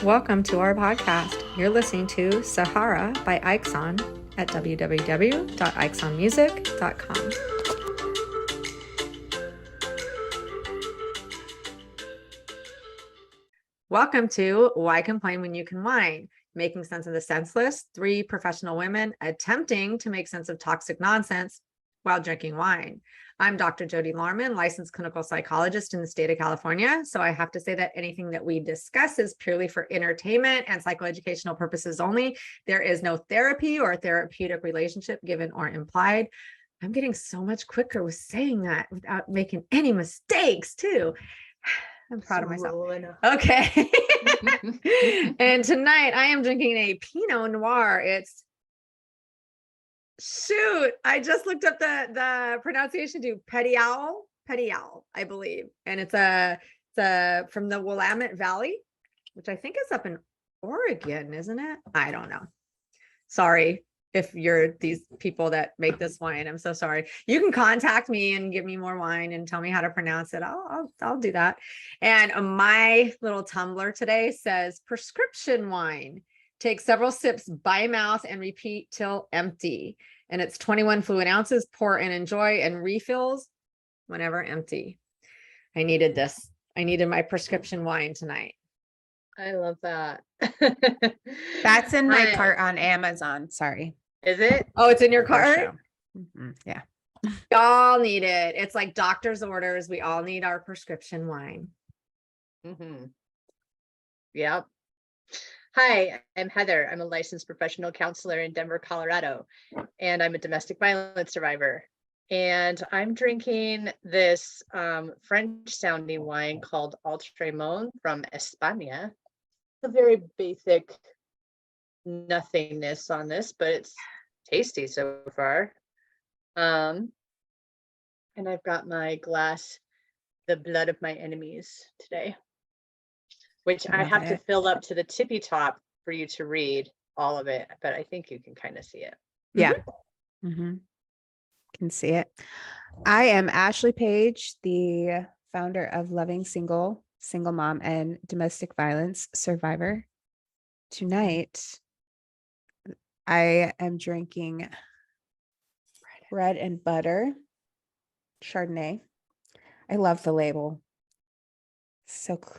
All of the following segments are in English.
Welcome to our podcast. You're listening to Sahara by Ixon at www.ixonmusic.com. Welcome to Why Complain When You Can Whine? Making sense of the senseless, three professional women attempting to make sense of toxic nonsense while drinking wine. I'm Dr. Jody Lorman, licensed clinical psychologist in the state of California. So I have to say that anything that we discuss is purely for entertainment and psychoeducational purposes only. There is no therapy or therapeutic relationship given or implied. I'm getting so much quicker with saying that without making any mistakes too. I'm proud of myself. Okay. And tonight I am drinking a Pinot Noir. I just looked up the pronunciation to Petit Owl, I believe. And it's from the Willamette Valley, which I think is up in Oregon, isn't it? I don't know. Sorry if you're these people that make this wine. I'm so sorry. You can contact me and give me more wine and tell me how to pronounce it. I'll do that. And my little tumbler today says prescription wine. Take several sips by mouth and repeat till empty. And it's 21 fluid ounces. Pour and enjoy, and refills whenever empty. I needed this. I needed my prescription wine tonight. I love that. That's in my cart on Amazon. Sorry. Is it? Oh, it's in your cart? Yeah. Y'all need it. It's like doctor's orders. We all need our prescription wine. Yep. Hi, I'm Heather. I'm a licensed professional counselor in Denver, Colorado, and I'm a domestic violence survivor. And I'm drinking this French-sounding wine called Altremont from España. A very basic nothingness on this, but it's tasty so far. And I've got my glass, The Blood of My Enemies, today, which I have to fill up to the tippy top for you to read all of it, but I think you can kind of see it. Yeah. Can see it. I am Ashley Page, the founder of Loving Single Mom, and domestic violence survivor. Tonight, I am drinking bread and butter Chardonnay. I love the label.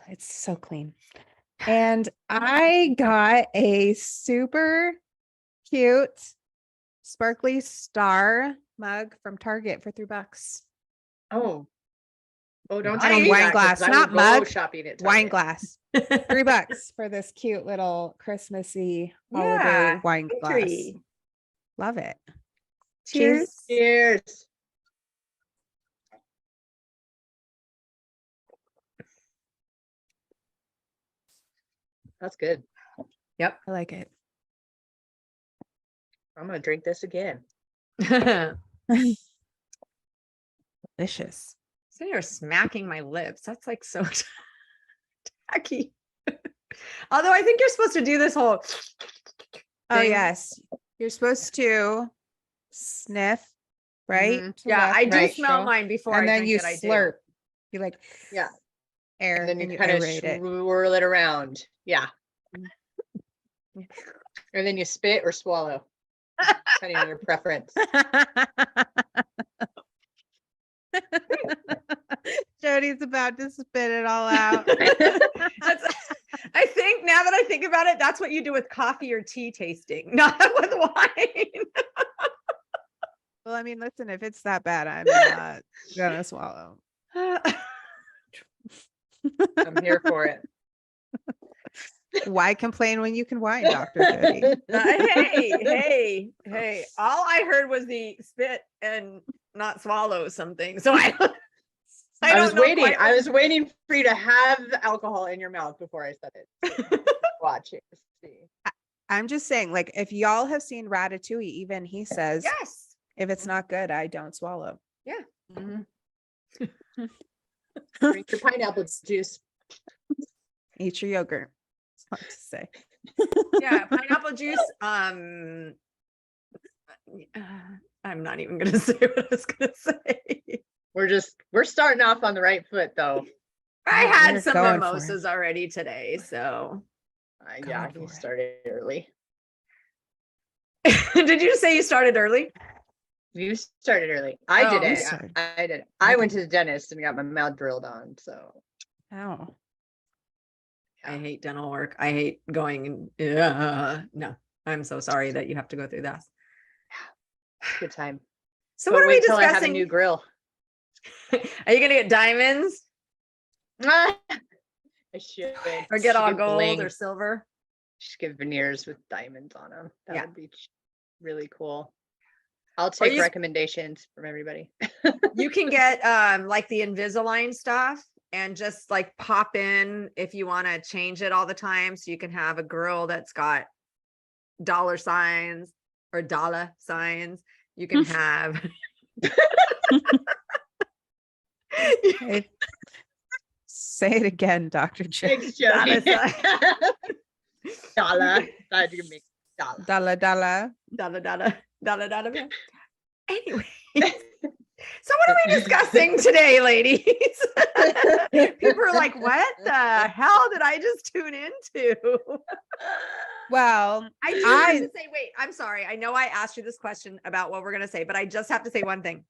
It's so clean. And I got a super cute sparkly star mug from Target for $3. Oh, don't On tell me wine that, glass, 'cause I not will go mug, shopping at wine Target. glass. $3 for this cute little Christmassy holiday wine glass. Love it. Cheers. Cheers. That's good. Yep. I like it. I'm gonna drink this again. Delicious. So you're smacking my lips. That's like so tacky. Although I think you're supposed to do this whole Oh thing. yes. You're supposed to sniff, right? To Yeah, left, I do right, smell show. mine before And I then drink you it. I do. slurp. You like air, And then you and kind of aerate it. swirl it around. Yeah. Or then you spit or swallow, depending on your preference. Jody's about to spit it all out. I think now that I think about it, that's what you do with coffee or tea tasting, not with wine. Well, I mean, listen, if it's that bad, I'm not gonna swallow. I'm here for it. Why complain when you can whine, Dr. Jody? Hey. All I heard was the spit and not swallow something. So I was waiting for you to have the alcohol in your mouth before I said it. Watch it. See. I'm just saying, like, if y'all have seen Ratatouille, even he says, yes, if it's not good, I don't swallow. Yeah. Drink your pineapple juice. Eat your yogurt. That's hard to say. Yeah, pineapple juice. I'm not even gonna say what I was gonna say. We're starting off on the right foot though. I had You're some going for mimosas already today, so Yeah, Going he for it. started early. Did you say you started early? You started early. I Oh, did you it. started. I did. I I went did. to the dentist and got my mouth drilled on. So Oh. I hate dental work. I hate going. No, I'm so sorry that you have to go through that. good time. So But what are we wait till I have a discussing? new grill. Are you gonna get diamonds I should. or get all Should gold bling. or silver? Just get veneers with diamonds on them. That Yeah. would be really cool. I'll Or take you, recommendations from everybody. you can get like the Invisalign stuff and just like pop in if you want to change it all the time. So you can have a grill that's got dollar signs or dollar signs. You can have Hey, say it again, Dr. J. Thanks, Jody. dollar sign. Dollar. Glad you make dollar. Dala dala. Dollar. Anyway, so what are we discussing today, ladies? People are like, what the hell did I just tune into? Well, I do have to say, wait, I'm sorry. I know I asked you this question about what we're going to say, but I just have to say one thing.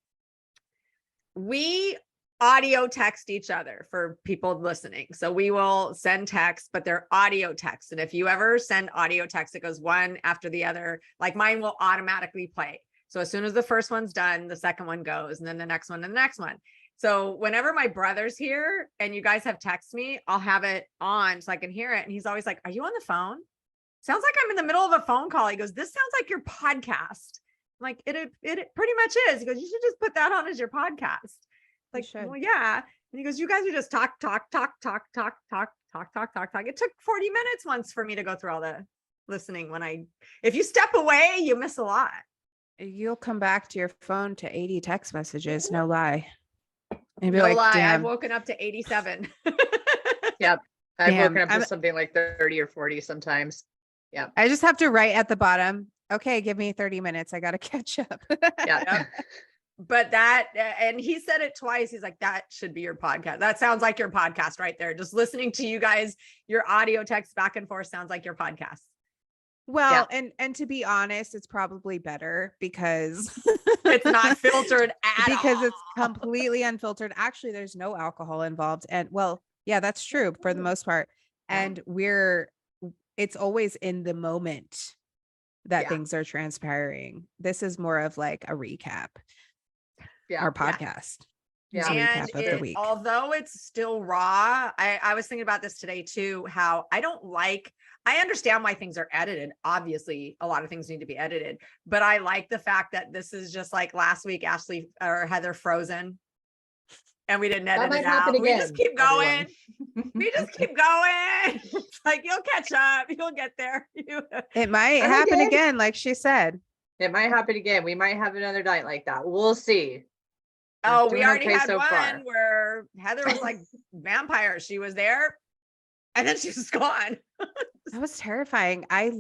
We audio text each other for people listening. So we will send texts, but they're audio texts. And if you ever send audio text, it goes one after the other, like mine will automatically play. So as soon as the first one's done, the second one goes, and then the next one and the next one. So whenever my brother's here and you guys have texted me, I'll have it on so I can hear it. And he's always like, are you on the phone? Sounds like I'm in the middle of a phone call. He goes, this sounds like your podcast. I'm like, it pretty much is. He goes, you should just put that on as your podcast. Like, well, yeah. And he goes, you guys are just talk. It took 40 minutes once for me to go through all the listening. If you step away, you miss a lot. you'll come back to your phone to 80 text messages, no lie. And be No like, lie, damn. I've woken up to 87. Yep. I've Damn, woken up to something like 30 or 40 sometimes. Yeah. I just have to write at the bottom. Okay, give me 30 minutes. I got to catch up. Yeah. But that, and he said it twice. He's like, that should be your podcast. That sounds like your podcast right there. Just listening to you guys, your audio text back and forth sounds like your podcast. Well, and to be honest, it's probably better because it's not filtered at because all. It's completely unfiltered. Actually, there's no alcohol involved. And well, yeah, that's true for the most part. And it's always in the moment that things are transpiring. This is more of like a recap. Our podcast. Yeah. Recap of the week. Although it's still raw, I was thinking about this today too, how I understand why things are edited. Obviously, a lot of things need to be edited, but I like the fact that this is just like last week, Ashley or Heather frozen and we didn't edit it out. We just keep going. We just keep going. It's like, you'll catch up. You'll get there. It might happen again, like she said. It might happen again. We might have another night like that. We'll see. Oh, we already had one where Heather was like vampire. She was there and then she was gone. That was terrifying. I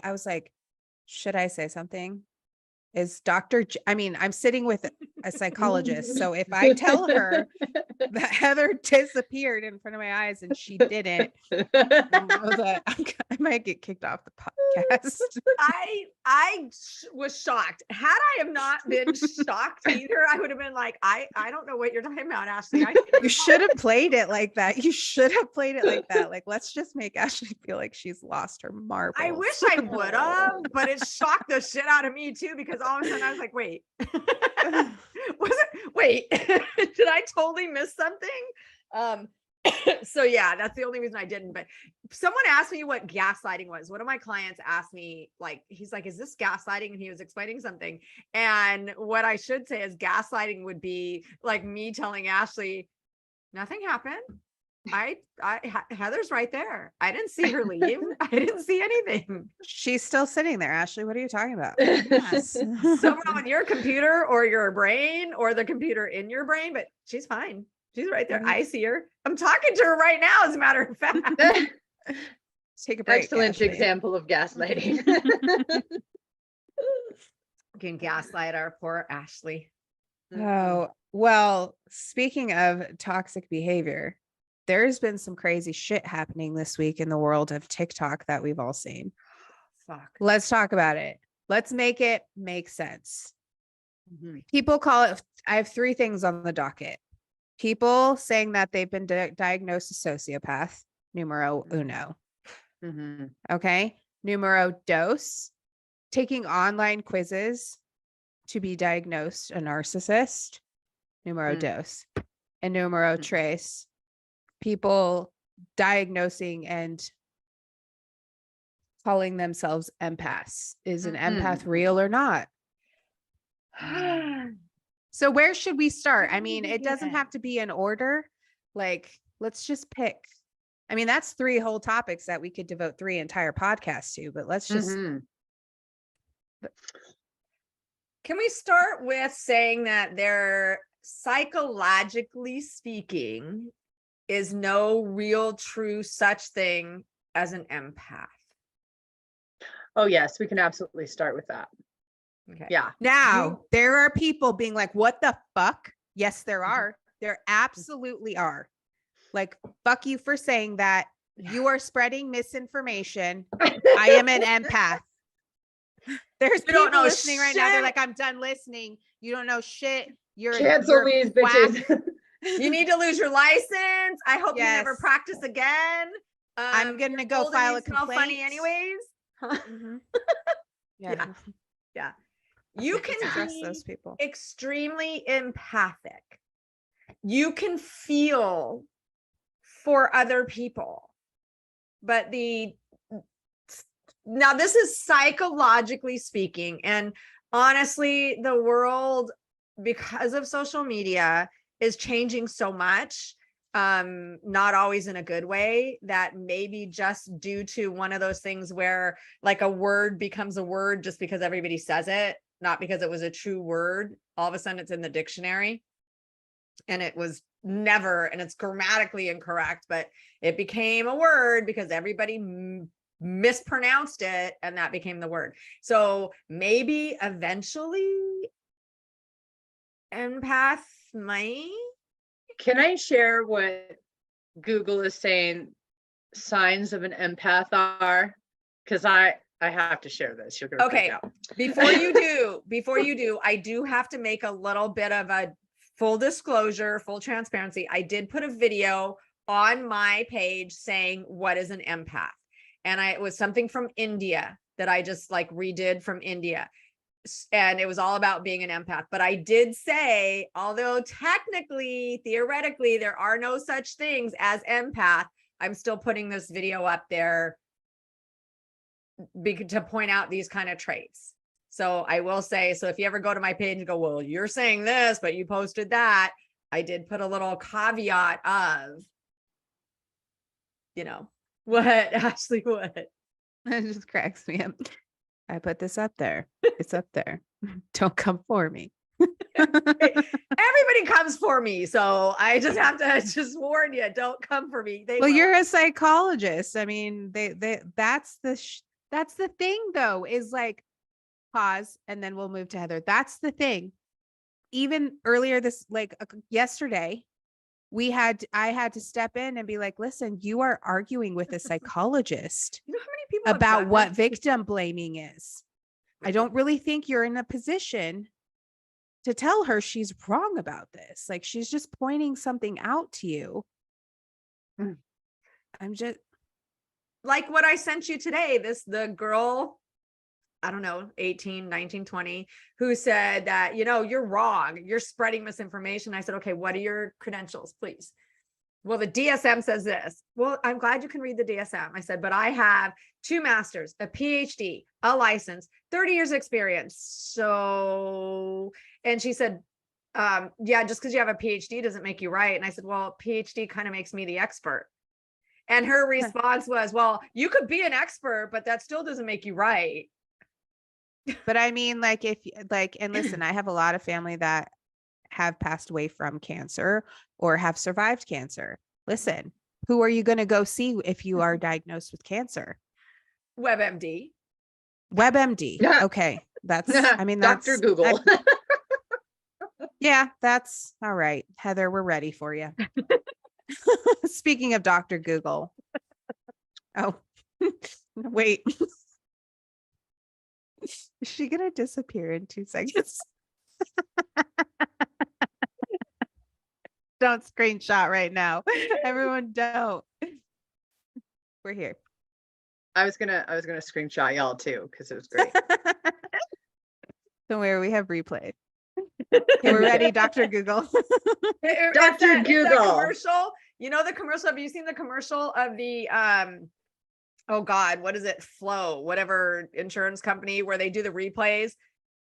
was like, should I say something? Is I'm sitting with a psychologist. So if I tell her that Heather disappeared in front of my eyes and she didn't, I might get kicked off the podcast. I was shocked. Had I have not been shocked either, I would have been like, I don't know what you're talking about, Ashley. You should have played it like that. Like, let's just make Ashley feel like she's lost her marbles. I wish I would have, but it shocked the shit out of me too, because all of a sudden I was like, wait, did I totally miss something? So yeah, that's the only reason I didn't. But someone asked me what gaslighting was. One of my clients asked me, like, he's like, is this gaslighting? And he was explaining something. And what I should say is gaslighting would be like me telling Ashley, nothing happened. Heather's right there. I didn't see her leave. I didn't see anything. She's still sitting there, Ashley. What are you talking about? Yes. Something wrong with your computer or your brain or the computer in your brain, but she's fine. She's right there. I see her. I'm talking to her right now, as a matter of fact. Take a break. Excellent Ashley. example of gaslighting. Can gaslight our poor Ashley. Oh, well, speaking of toxic behavior, there's been some crazy shit happening this week in the world of TikTok that we've all seen. Fuck. Let's talk about it. Let's make it make sense. Mhm. People call it, I have 3 things on the docket. People saying that they've been diagnosed as sociopath, numero uno. Mhm. Okay. Numero dos, taking online quizzes to be diagnosed a narcissist, numero dos. And numero tres, people diagnosing and calling themselves empaths. Is an empath real or not? So where should we start? I mean, it doesn't have to be in order. Like, let's just pick. I mean, that's 3 whole topics that we could devote 3 entire podcasts to, but let's just. Can we start with saying that there, psychologically speaking, is no real true such thing as an empath? Oh, yes, we can absolutely start with that. Okay. Yeah. Now, there are people being like, what the fuck? Yes, there are. There absolutely are. Like, fuck you for saying that. You are spreading misinformation. I am an empath. There's You don't people know listening right now. They're shit. like, I'm done listening. You don't know shit. Cancel these whack." bitches. You need to lose your license. I hope you never Yes. practice again. I'm gonna your go golden file a eggs smell funny complaint. anyways. Mhm. Yeah. Yeah. You Let's can address be those people. extremely empathic. You can feel for other people. But now this is psychologically speaking, and honestly, the world, because of social media, is changing so much, not always in a good way, that maybe just due to one of those things where like a word becomes a word just because everybody says it, not because it was a true word. All of a sudden it's in the dictionary and it was never, and it's grammatically incorrect, but it became a word because everybody mispronounced it and that became the word. So maybe eventually empath might. Can I share what Google is saying signs of an empath are? Because I have to share this. You're gonna Okay, freak out. before you do, I do have to make a little bit of a full disclosure, full transparency. I did put a video on my page saying what is an empath, and it was something from India that I just like redid from India, and it was all about being an empath. But I did say, although technically, theoretically, there are no such things as empath, I'm still putting this video up there to point out these kind of traits. So I will say, so if you ever go to my page and go, well, you're saying this, but you posted that, I did put a little caveat of, what, Ashley, what? It just cracks me up. I put this up there. It's up there. Don't come for me. Everybody comes for me. So I just have to just warn you, don't come for me. Well, you're a psychologist. I mean, that's the thing though, is like, pause and then we'll move to Heather. That's the thing. Even earlier yesterday, I had to step in and be like, listen, you are arguing with a psychologist You know how many people have about done what that? victim blaming is. I don't really think you're in a position to tell her she's wrong about this. Like, she's just pointing something out to you. I'm just like what I sent you today, the girl, I don't know, 18, 19, 20, who said that, you're wrong. You're spreading misinformation. I said, okay, what are your credentials, please? Well, the DSM says this. Well, I'm glad you can read the DSM. I said, but I have 2 masters, a PhD, a license, 30 years experience. So, and she said, yeah, just because you have a PhD doesn't make you right. And I said, well, PhD kind of makes me the expert. And her response was, well, you could be an expert, but that still doesn't make you right. But I mean, like, and listen, I have a lot of family that have passed away from cancer or have survived cancer. Listen, who are you going to go see if you are diagnosed with cancer? WebMD. WebMD. Okay. That's Dr. Google. Yeah, that's all right. Heather, we're ready for you. Speaking of Dr. Google. Oh, wait. Is she gonna disappear in 2 seconds? Don't screenshot right now. Everyone don't. We're here. I was gonna screenshot y'all too, because it was great. Don't worry, we have replay. Okay, we're ready, Dr. Google. It's Dr. that Google. commercial, you know, the commercial, have you seen the commercial of the, oh God, what is it? Flow, whatever insurance company where they do the replays.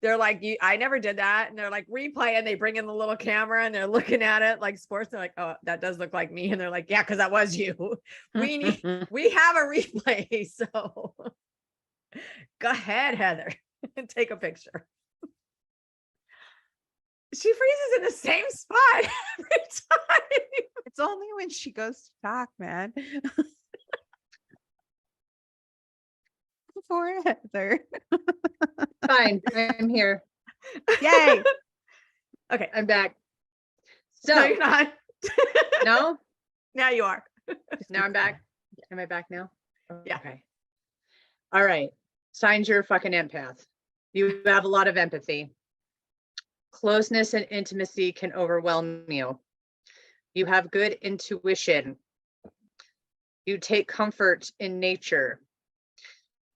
They're like, I never did that. And they're like replay and they bring in the little camera and they're looking at it like sports. They're like, oh, that does look like me. And they're like, yeah, because that was you. We have a replay. So go ahead, Heather, and take a picture. She freezes in the same spot every time. It's only when she goes to talk, man. Poor Heather. Fine, I'm here. Yay. Okay, I'm back. no, So you're not. no, Now you are. now I'm back. Am I back now? Yeah. Okay. All right. Signs you're a fucking empath. You have a lot of empathy. Closeness and intimacy can overwhelm you. You have good intuition. You take comfort in nature.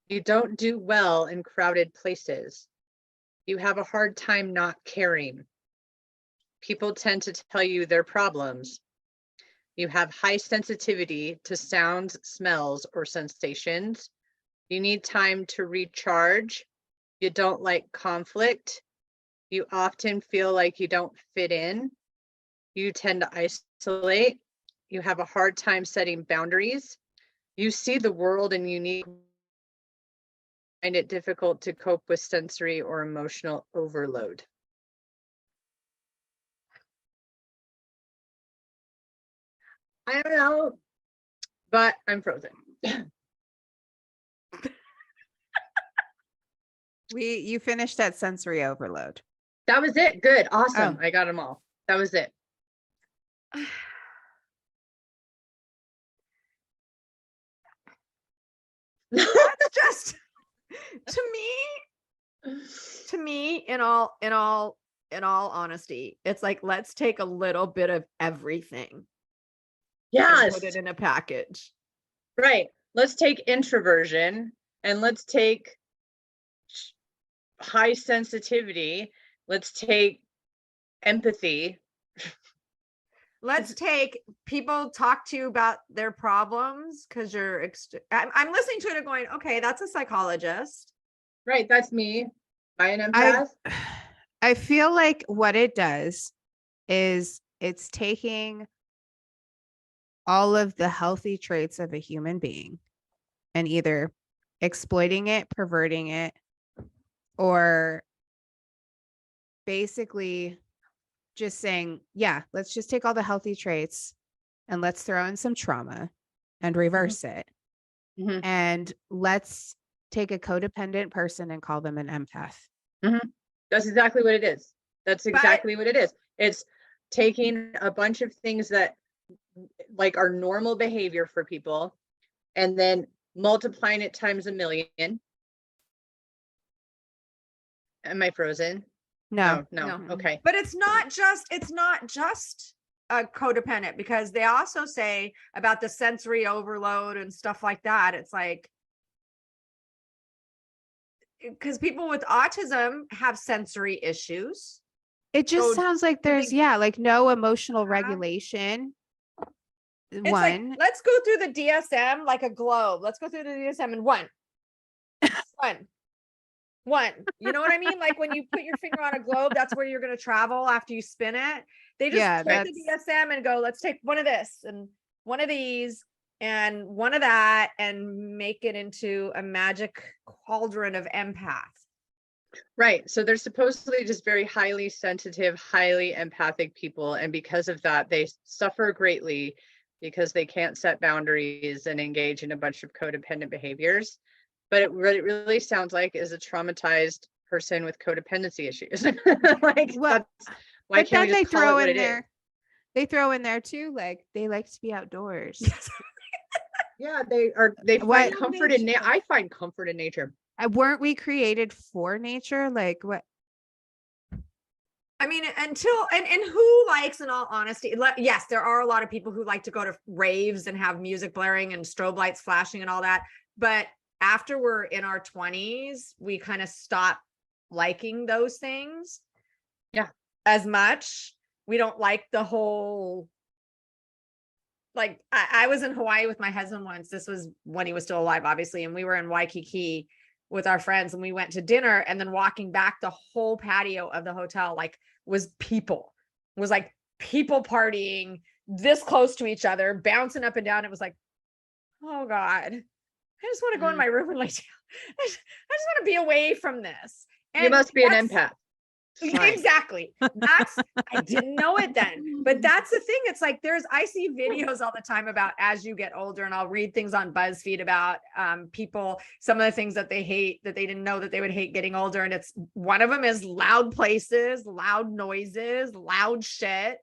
You don't do well in crowded places. You have a hard time not caring. People tend to tell you their problems. You have high sensitivity to sounds, smells, or sensations. You need time to recharge. You don't like conflict. You often feel like you don't fit in. You tend to isolate. You have a hard time setting boundaries. You see the world in unique ways. Find it difficult to cope with sensory or emotional overload. I don't know, but I'm frozen. You finished that sensory overload. That was it. Good. Awesome. Oh. I got them all. That was it. That's just to me, in all honesty, it's like, let's take a little bit of everything and Yes. put it in a package. Right. Let's take introversion and let's take high sensitivity. Let's take empathy. Let's take people talk to you about their problems because you're I'm listening to it and going, okay, that's a psychologist. Right. That's me. By an empath. I feel like what it does is it's taking all of the healthy traits of a human being and either exploiting it, perverting it, or basically just saying, yeah, let's just take all the healthy traits and let's throw in some trauma and reverse it. Mhm. And let's take a codependent person and call them an empath. That's exactly what it is. That's exactly what it is. It's taking a bunch of things that like are normal behavior for people and then multiplying it times a million. Am I frozen? No. No. Okay. But it's not just a codependent, because they also say about the sensory overload and stuff like that. It's like, because people with autism have sensory issues. It just So sounds like there's, think- like no emotional Yeah. regulation. It's like, let's go through the DSM like a globe. Let's go through the DSM in one. You know what I mean? Like when you put your finger on a globe, that's where you're going to travel after you spin it. They just take the DSM and go, let's take one of this and one of these and one of that and make it into a magic cauldron of empaths. Right. So they're supposedly just very highly sensitive, highly empathic people. And because of that, they suffer greatly because they can't set boundaries and engage in a bunch of codependent behaviors. But what it really sounds like is a traumatized person with codependency issues. Like, Well, why but can't then we they just call it throw what in it is? there, They throw in there too, like they like to be outdoors. Yeah, they What- find comfort in I find comfort in nature. Weren't we created for nature? Like what? I mean, and who likes, in all honesty, yes, there are a lot of people who like to go to raves and have music blaring and strobe lights flashing and all that. But after we're in our 20s, we kind of stop liking those things. Yeah. As much. We don't like the whole, like, I was in Hawaii with my husband once. This was when he was still alive, obviously. And we were in Waikiki with our friends, and we went to dinner, and then walking back, the whole patio of the hotel, like, was like people partying this close to each other, bouncing up and down. It was like, oh God, I just want to go in my room and lay down. I just want to be away from this. And You must be an that's- empath. Fine. Exactly. I didn't know it then, but that's the thing. It's like, I see videos all the time about as you get older, and I'll read things on BuzzFeed about people, some of the things that they hate, that they didn't know that they would hate getting older. And it's one of them is loud places, loud noises, loud shit.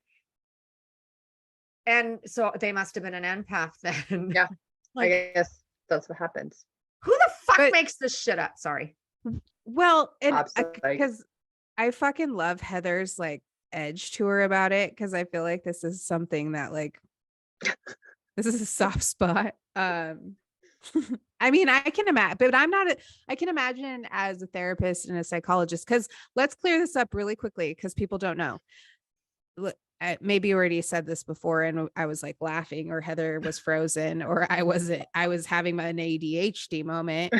And so they must have been an empath then. Yeah. Like, I guess that's what happens. who the fuck But- makes this shit up? Sorry. Well, and Absolutely. because I fucking love Heather's like edge to her about it, because I feel like this is something that like this is a soft spot. I mean, I can imagine, but I can imagine as a therapist and a psychologist, because let's clear this up really quickly because people don't know. Look, maybe you already said this before and I was like laughing, or Heather was frozen, or I was having an ADHD moment.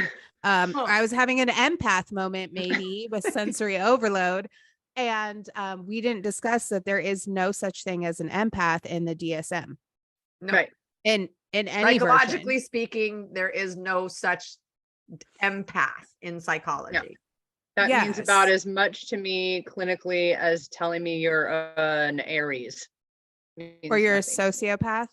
I was having an empath moment, maybe with sensory overload. And we didn't discuss that there is no such thing as an empath in the DSM. No. Right. In any Psychologically version. speaking, there is no such empath in psychology. That means about Yes. as much to me clinically as telling me you're an Aries. Or you're a sociopath.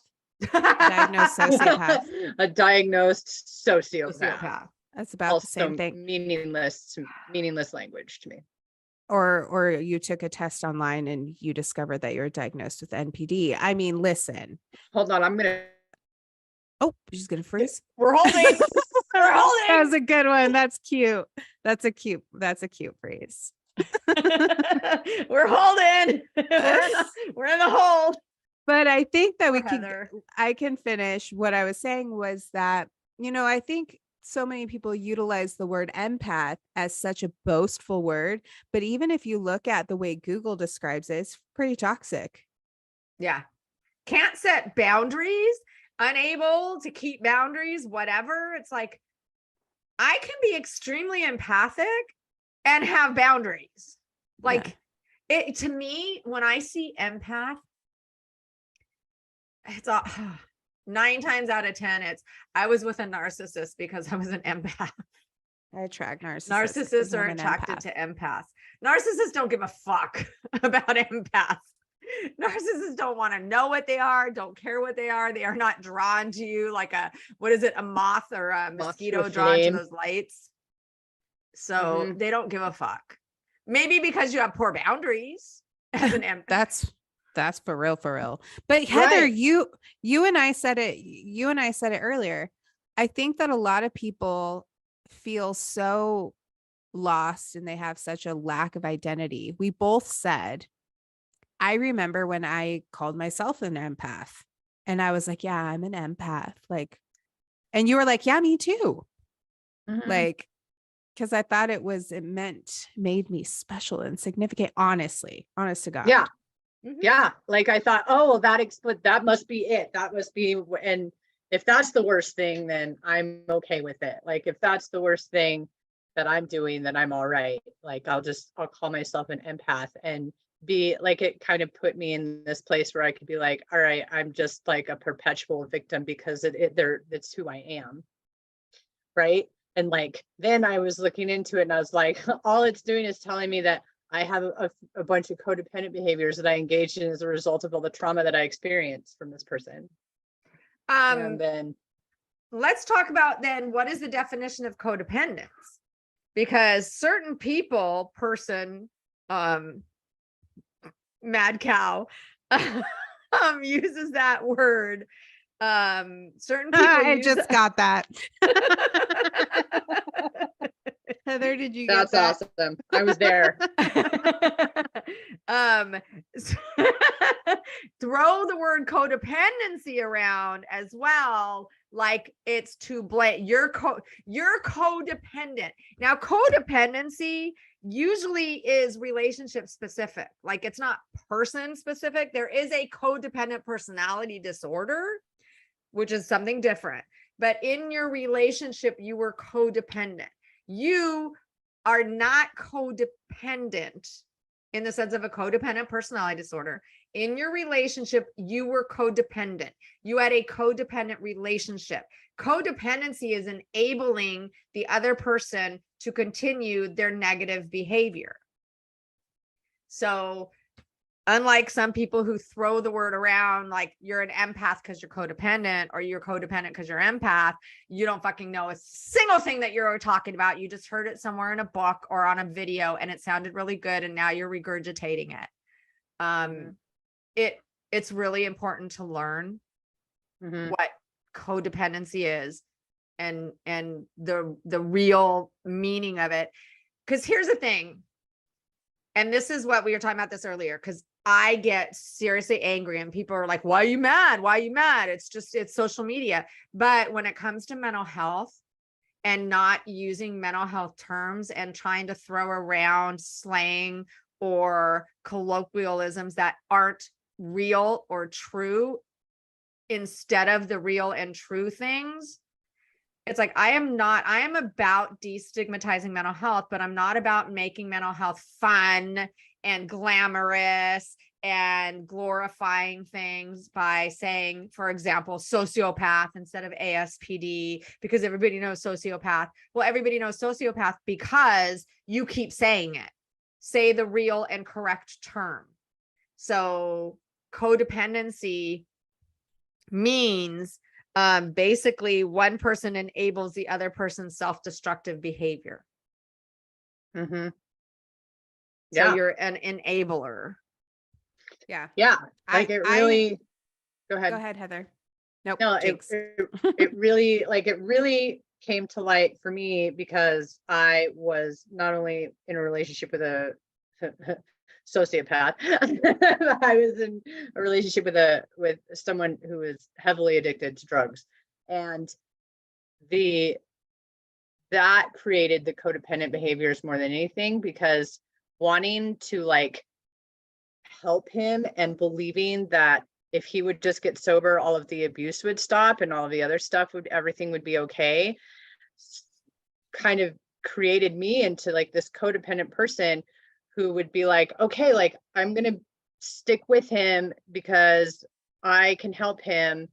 Diagnosed sociopath. A diagnosed sociopath. Sociopath. That's about the same Also thing. meaningless language to me. Or you took a test online and you discovered that you're diagnosed with NPD. I mean, listen. Hold on, I'm gonna. Oh, she's gonna freeze. We're holding. We're That holding. was a good one. That's cute. That's a cute phrase. We're holding. We're in the hold. But I think that Poor we can Heather. I can finish. What I was saying was that, I think so many people utilize the word empath as such a boastful word, but even if you look at the way Google describes it, it's pretty toxic. Yeah. Can't set boundaries, unable to keep boundaries, whatever. It's like, I can be extremely empathic and have boundaries. Like, it, to me, when I see empath, it's 9 times out of 10, I was with a narcissist because I was an empath. I attract narcissists. Narcissists are attracted to empaths. Narcissists don't give a fuck about empaths. Narcissists don't want to know what they are, don't care what they are. They are not drawn to you like a moth or a Moth to mosquito a drawn to flame. those lights. So Mhm. they don't give a fuck. Maybe because you have poor boundaries as an empath. That's for real. But Heather, Right. you and I said it earlier. I think that a lot of people feel so lost and they have such a lack of identity. We both said, I remember when I called myself an empath and I was like, yeah, I'm an empath. Like, and you were like, yeah, me too. Mhm. Like, because I thought made me special and significant. Honest to God. Yeah. Mhm. Yeah. Like I thought, oh, that must be it. That must be, and if that's the worst thing, then I'm okay with it. Like if that's the worst thing that I'm doing, then I'm all right. Like I'll call myself an empath and be like, it kind of put me in this place where I could be like, all right, I'm just like a perpetual victim because it's who I am. Right. And like, then I was looking into it and I was like, all it's doing is telling me that I have a bunch of codependent behaviors that I engaged in as a result of all the trauma that I experienced from this person. And then Let's talk about then, what is the definition of codependence? Because certain mad cow, uses that word. Certain people I use just got that. Heather, did you get That's that? awesome. I was there. um throw the word codependency around as well, like it's to blame. You're codependent. Now codependency usually is relationship specific, like it's not person specific. There is a codependent personality disorder, which is something different, but in your relationship you were codependent. You are not codependent in the sense of a codependent personality disorder. In your relationship, you were codependent. You had a codependent relationship. Codependency is enabling the other person to continue their negative behavior. So unlike some people who throw the word around, like you're an empath because you're codependent, or you're codependent because you're empath, you don't fucking know a single thing that you're talking about. You just heard it somewhere in a book or on a video and it sounded really good, and now you're regurgitating it. It's really important to learn what codependency is and the real meaning of it. Because here's the thing, and this is what we were talking about this earlier, because I get seriously angry and people are like, why are you mad? Why are you mad? It's social media. But when it comes to mental health and not using mental health terms and trying to throw around slang or colloquialisms that aren't real or true instead of the real and true things, it's like, I am about destigmatizing mental health, but I'm not about making mental health fun and glamorous and glorifying things by saying, for example, sociopath instead of ASPD, because everybody knows sociopath. Well, everybody knows sociopath because you keep saying it. Say the real and correct term. So codependency means basically one person enables the other person's self-destructive behavior. Yeah. So you're an enabler. Yeah. Yeah. Like it really, go ahead. Go ahead, Heather. Nope. No, jinx. it really came to light for me because I was not only in a relationship with a sociopath, I was in a relationship with someone who was heavily addicted to drugs, and that created the codependent behaviors more than anything, because wanting to like help him and believing that if he would just get sober, all of the abuse would stop and all of the other stuff everything would be okay, kind of created me into like this codependent person who would be like, okay, like I'm going to stick with him because I can help him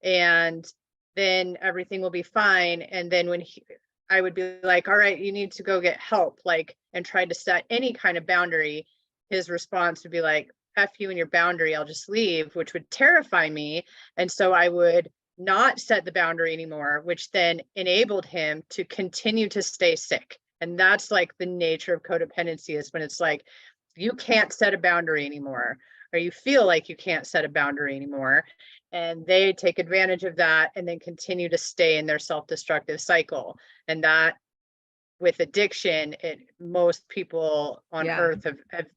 and then everything will be fine. And then when I would be like, all right, you need to go get help, like, and try to set any kind of boundary, his response would be like, F you and your boundary, I'll just leave, which would terrify me. And so I would not set the boundary anymore, which then enabled him to continue to stay sick. And that's like the nature of codependency, is when it's like, you can't set a boundary anymore, or you feel like you can't set a boundary anymore. And they take advantage of that and then continue to stay in their self-destructive cycle. And that, with addiction, most people on earth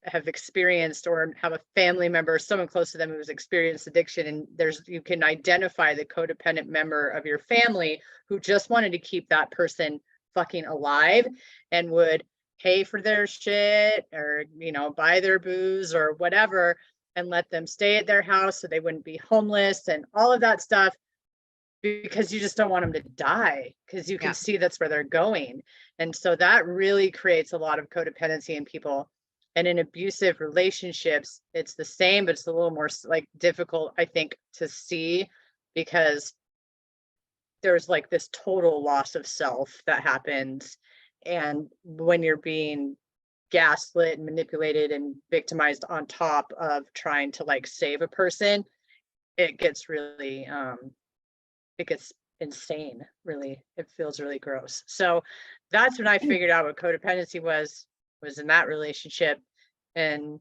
have experienced or have a family member, someone close to them who's experienced addiction. And you can identify the codependent member of your family who just wanted to keep that person fucking alive and would pay for their shit or, buy their booze or whatever and let them stay at their house so they wouldn't be homeless and all of that stuff, because you just don't want them to die, because you can see that's where they're going. And so that really creates a lot of codependency in people. And in abusive relationships, it's the same, but it's a little more like difficult, I think, to see, because there's like this total loss of self that happens. And when you're being gaslit and manipulated and victimized on top of trying to like save a person, it gets really, it gets insane, really. It feels really gross. So that's when I figured out what codependency was in that relationship. And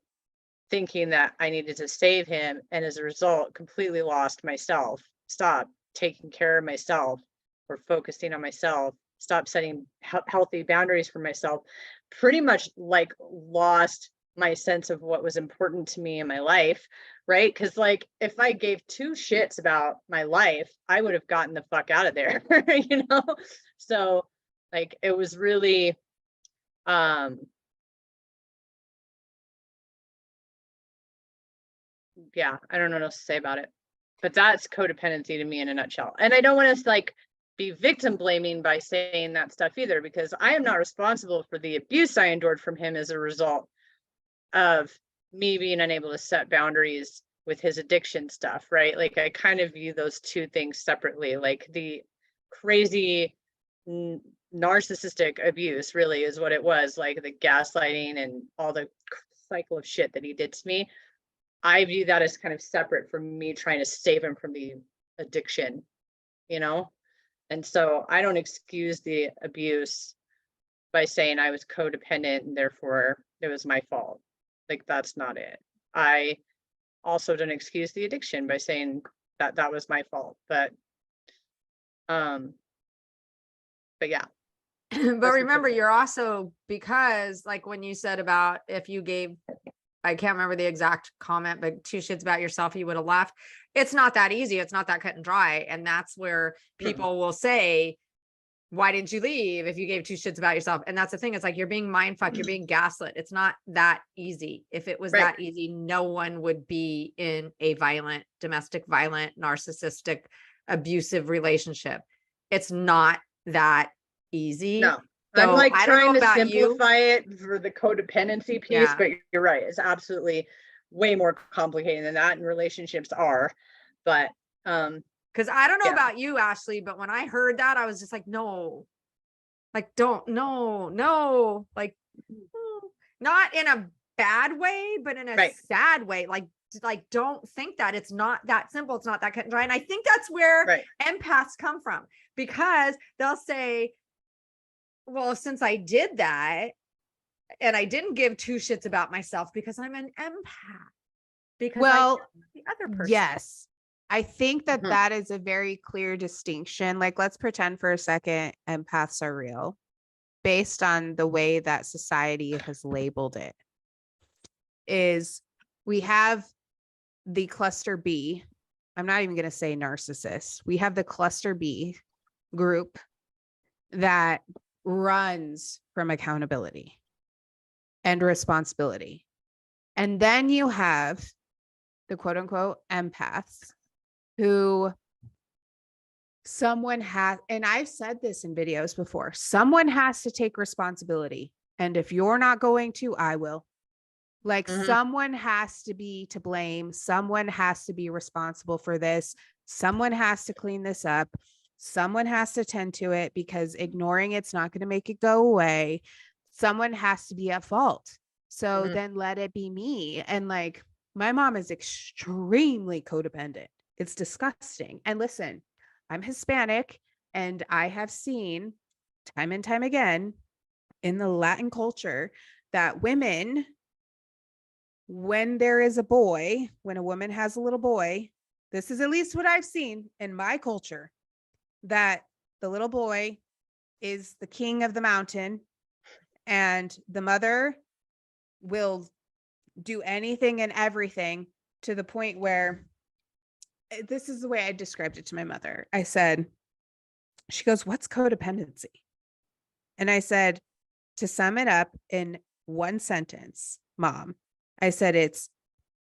thinking that I needed to save him, and as a result, completely lost myself, stopped taking care of myself or focusing on myself, stopped setting healthy boundaries for myself, pretty much like lost my sense of what was important to me in my life, right? Because like if I gave two shits about my life, I would have gotten the fuck out of there, you know? So like it was really yeah, I don't know what else to say about it. But that's codependency to me in a nutshell. And I don't want to like be victim blaming by saying that stuff either, because I am not responsible for the abuse I endured from him as a result of me being unable to set boundaries with his addiction stuff, right? Like I kind of view those two things separately. Like the crazy narcissistic abuse really is what it was, like the gaslighting and all the cycle of shit that he did to me. I view that as kind of separate from me trying to save him from the addiction, you know? And so I don't excuse the abuse by saying I was codependent and therefore it was my fault. Like that's not it. I also don't excuse the addiction by saying that that was my fault. But yeah. But remember, you're also, because like when you said about if you gave, I can't remember the exact comment, but two shits about yourself, you would have left. It's not that easy. It's not that cut and dry. And that's where people will say, why didn't you leave if you gave two shits about yourself? And that's the thing. It's like, you're being mind fucked. You're being gaslit. It's not that easy. If it was that easy, no one would be in a violent, domestic violent, narcissistic, abusive relationship. It's not that easy. No. So I'm like trying to simplify it for the codependency piece, but you're right. It's absolutely way more complicated than that, and relationships are. But because I don't know about you, Ashley, but when I heard that, I was just like, no, like no, like not in a bad way, but in a sad way. Like don't think that it's not that simple. It's not that cut and dry. And I think that's where empaths come from, because they'll say, well, since I did that and I didn't give two shits about myself because I'm an empath, because the other person. Yes. I think that that is a very clear distinction. Like, let's pretend for a second empaths are real based on the way that society has labeled it. Is we have the cluster B. I'm not even going to say narcissist. We have the cluster B group that runs from accountability and responsibility. And then you have the quote unquote empaths who someone has, and I've said this in videos before, someone has to take responsibility. And if you're not going to, I will. Like someone has to be to blame. Someone has to be responsible for this. Someone has to clean this up. Someone has to tend to it, because ignoring it's not going to make it go away. Someone has to be at fault. So then let it be me. And like, my mom is extremely codependent. It's disgusting. And listen, I'm Hispanic, and I have seen time and time again in the Latin culture that women, when there is a boy, when a woman has a little boy, this is at least what I've seen in my culture, that the little boy is the king of the mountain, and the mother will do anything and everything, to the point where, this is the way I described it to my mother. I said, she goes, what's codependency? And I said, to sum it up in one sentence, Mom, I said, it's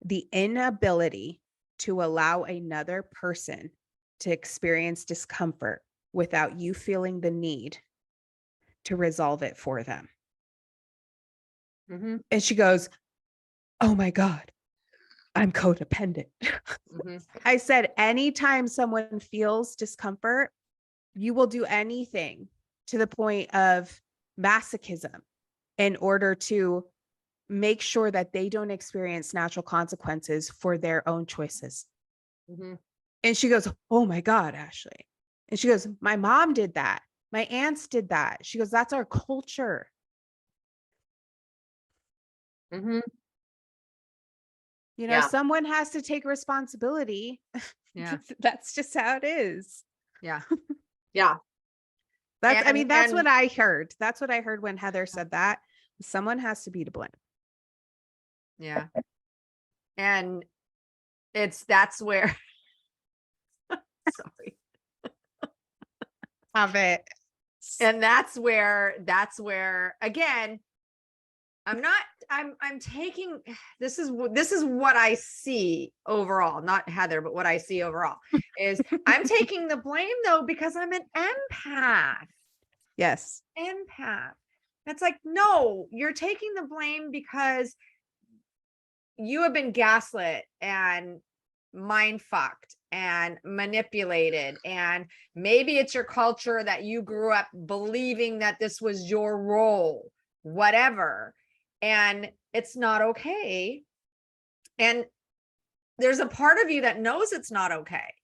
the inability to allow another person to experience discomfort without you feeling the need to resolve it for them. And she goes, oh my God, I'm codependent. I said, anytime someone feels discomfort, you will do anything, to the point of masochism, in order to make sure that they don't experience natural consequences for their own choices. And she goes, oh my God, Ashley. And she goes, my mom did that. My aunts did that. She goes, that's our culture. You know, Yeah. someone has to take responsibility. Yeah. That's just how it is. Yeah. Yeah. That's, I And- mean, that's what and- I heard. That's what I heard when Heather said that. Someone has to be to blame. Yeah. And that's where, sorry. Of it. And that's where, again, I'm taking, this is what I see overall, not Heather, but what I see overall is I'm taking the blame though, because I'm an empath. Yes. Empath. That's like, no, you're taking the blame because you have been gaslit and mind fucked and manipulated, and maybe it's your culture that you grew up believing that this was your role, whatever, and it's not okay. And there's a part of you that knows it's not okay,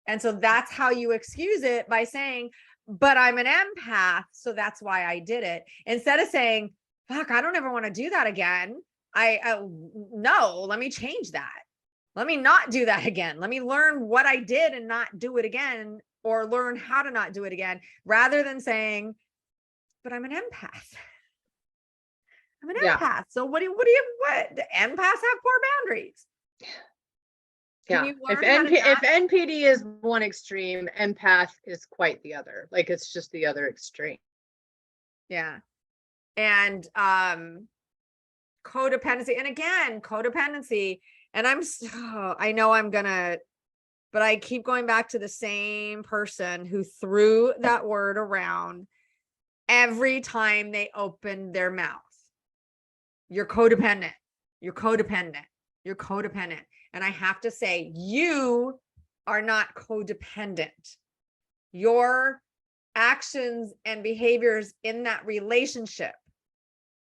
and so that's how you excuse it, by saying, but I'm an empath, so that's why I did it, instead of saying, fuck, I don't ever want to do that again. No, let me change that. Let me not do that again. Let me learn what I did and not do it again, or learn how to not do it again, rather than saying, but I'm an empath. I'm an Yeah. empath. So what? The empaths have poor boundaries. Can Yeah. you If learn how to if not- NPD is one extreme, empath is quite the other. Like it's just the other extreme. Yeah. And codependency, and again, codependency, and I know I'm gonna, but I keep going back to the same person who threw that word around every time they opened their mouth. You're codependent. You're codependent. You're codependent. And I have to say, you are not codependent. Your actions and behaviors in that relationship,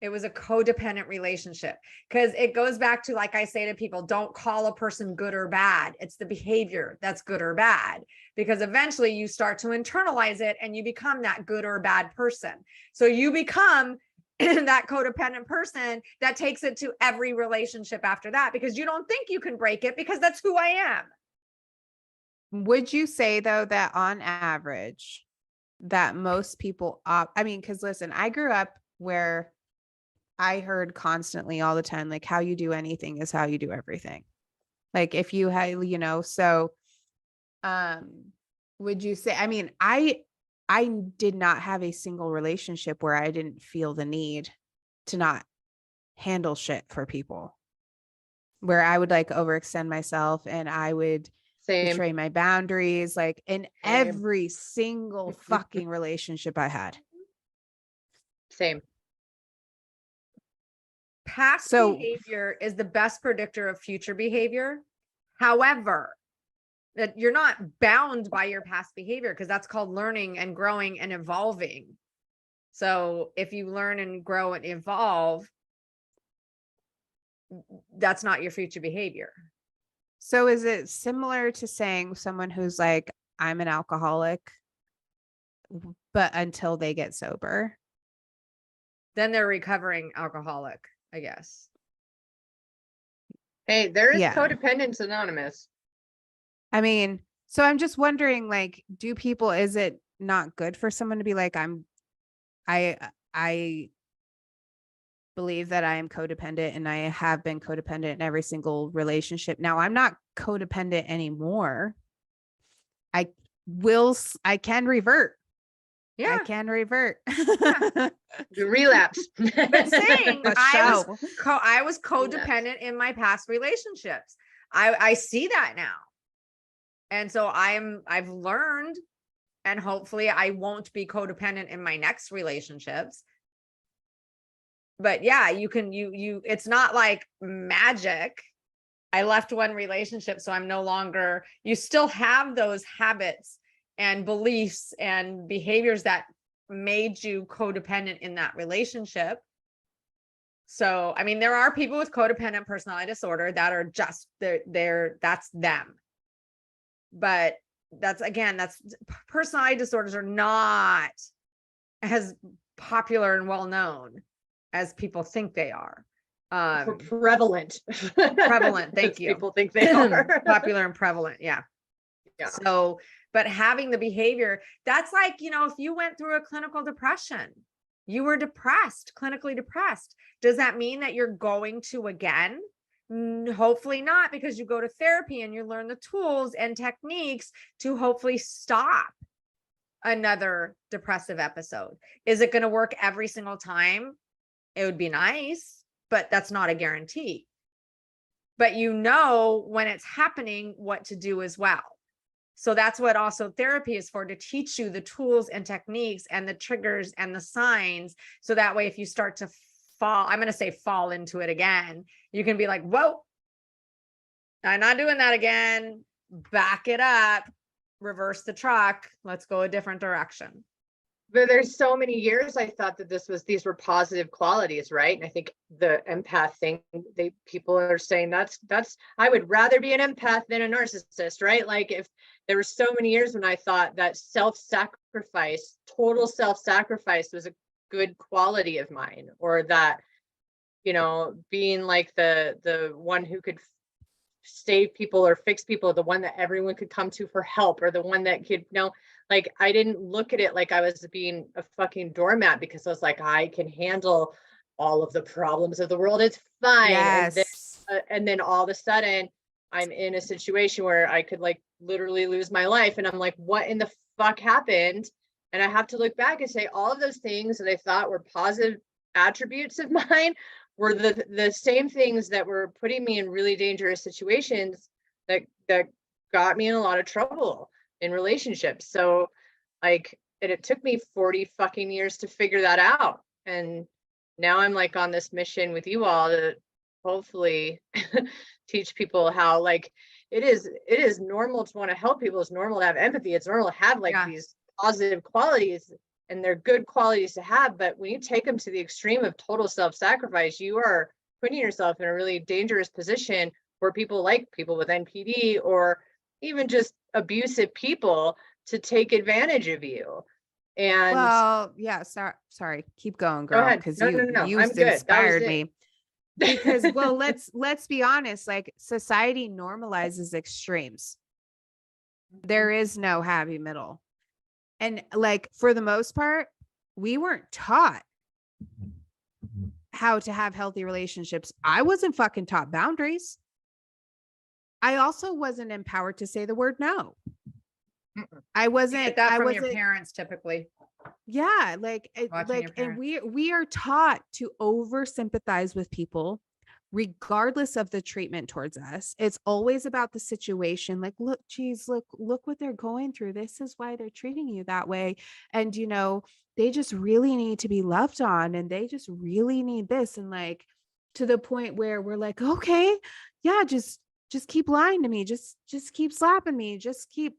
it was a codependent relationship, because it goes back to, like I say to people, don't call a person good or bad. It's the behavior that's good or bad, because eventually you start to internalize it and you become that good or bad person. So you become that codependent person that takes it to every relationship after that, because you don't think you can break it, because that's who I am. Would you say though that on average that most people I mean, because listen, I grew up where I heard constantly all the time, like, how you do anything is how you do everything. Like if you had, you know, so would you say, I mean, I did not have a single relationship where I didn't feel the need to not handle shit for people, where I would like overextend myself and I would Same. betray my boundaries, like in Same. every single fucking relationship I had. Same. Past So- behavior is the best predictor of future behavior. However, that you're not bound by your past behavior, because that's called learning and growing and evolving. So if you learn and grow and evolve, that's not your future behavior. So is it similar to saying someone who's like, I'm an alcoholic, but until they get sober? Then they're recovering alcoholic, I guess. Hey, there is Yeah. Codependence Anonymous. I mean, so I'm just wondering, like, is it not good for someone to be like, I believe that I am codependent and I have been codependent in every single relationship. Now I'm not codependent anymore. I can revert. Yeah. I can revert. You relapse. But saying For I sure. was codependent in my past relationships. I see that now. And so I've learned, and hopefully I won't be codependent in my next relationships. But yeah, it's not like magic. I left one relationship, so I'm no longer, you still have those habits and beliefs and behaviors that made you codependent in that relationship. So, I mean, there are people with codependent personality disorder that are just, that's them. But that's personality disorders are not as popular and well known as people think they are. Prevalent. Prevalent, thank As you. people think they are. Popular and prevalent, yeah. Yeah. So, but having the behavior, that's like, if you went through a clinical depression, you were depressed, clinically depressed. Does that mean that you're going to again? Hopefully not, because you go to therapy and you learn the tools and techniques to hopefully stop another depressive episode. Is it going to work every single time? It would be nice, but that's not a guarantee. But when it's happening, what to do as well. So that's what also therapy is for, to teach you the tools and techniques and the triggers and the signs. So that way, if you start to I'm going to say fall into it again, you can be like, whoa, I'm not doing that again. Back it up, reverse the truck. Let's go a different direction. But there's so many years I thought that these were positive qualities, right? And I think the empath thing, people are saying that's I would rather be an empath than a narcissist, right? Like, if there were so many years when I thought that self-sacrifice, total self-sacrifice was a good quality of mine, or that, being like the one who could save people or fix people, the one that everyone could come to for help, or the one that could, like, I didn't look at it like I was being a fucking doormat, because I was like, I can handle all of the problems of the world. It's fine. Yes. And then all of a sudden I'm in a situation where I could like literally lose my life. And I'm like, what in the fuck happened? And I have to look back and say, all of those things that I thought were positive attributes of mine were the same things that were putting me in really dangerous situations that got me in a lot of trouble in relationships. So like, and it took me 40 fucking years to figure that out. And now I'm like on this mission with you all to hopefully teach people how, like, it is normal to want to help people. It's normal to have empathy. It's normal to have like these positive qualities, and they're good qualities to have. But when you take them to the extreme of total self-sacrifice, you are putting yourself in a really dangerous position for people with NPD, or even just abusive people, to take advantage of you. And well, yeah, sorry, keep going, go girl, ahead. because No, you I'm good. inspired me. Because well, let's be honest, like, society normalizes extremes. There is no happy middle. And like, for the most part, we weren't taught how to have healthy relationships. I wasn't fucking taught boundaries. I also wasn't empowered to say the word no. I wasn't. You get that I from wasn't. your parents typically. Yeah, like, Watching your and parents. we are taught to over sympathize with people, regardless of the treatment towards us. It's always about the situation. Like, look, geez, look what they're going through. This is why they're treating you that way. And they just really need to be loved on, and they just really need this. And like, to the point where we're like, okay, yeah, just keep lying to me. Just keep slapping me. Just keep,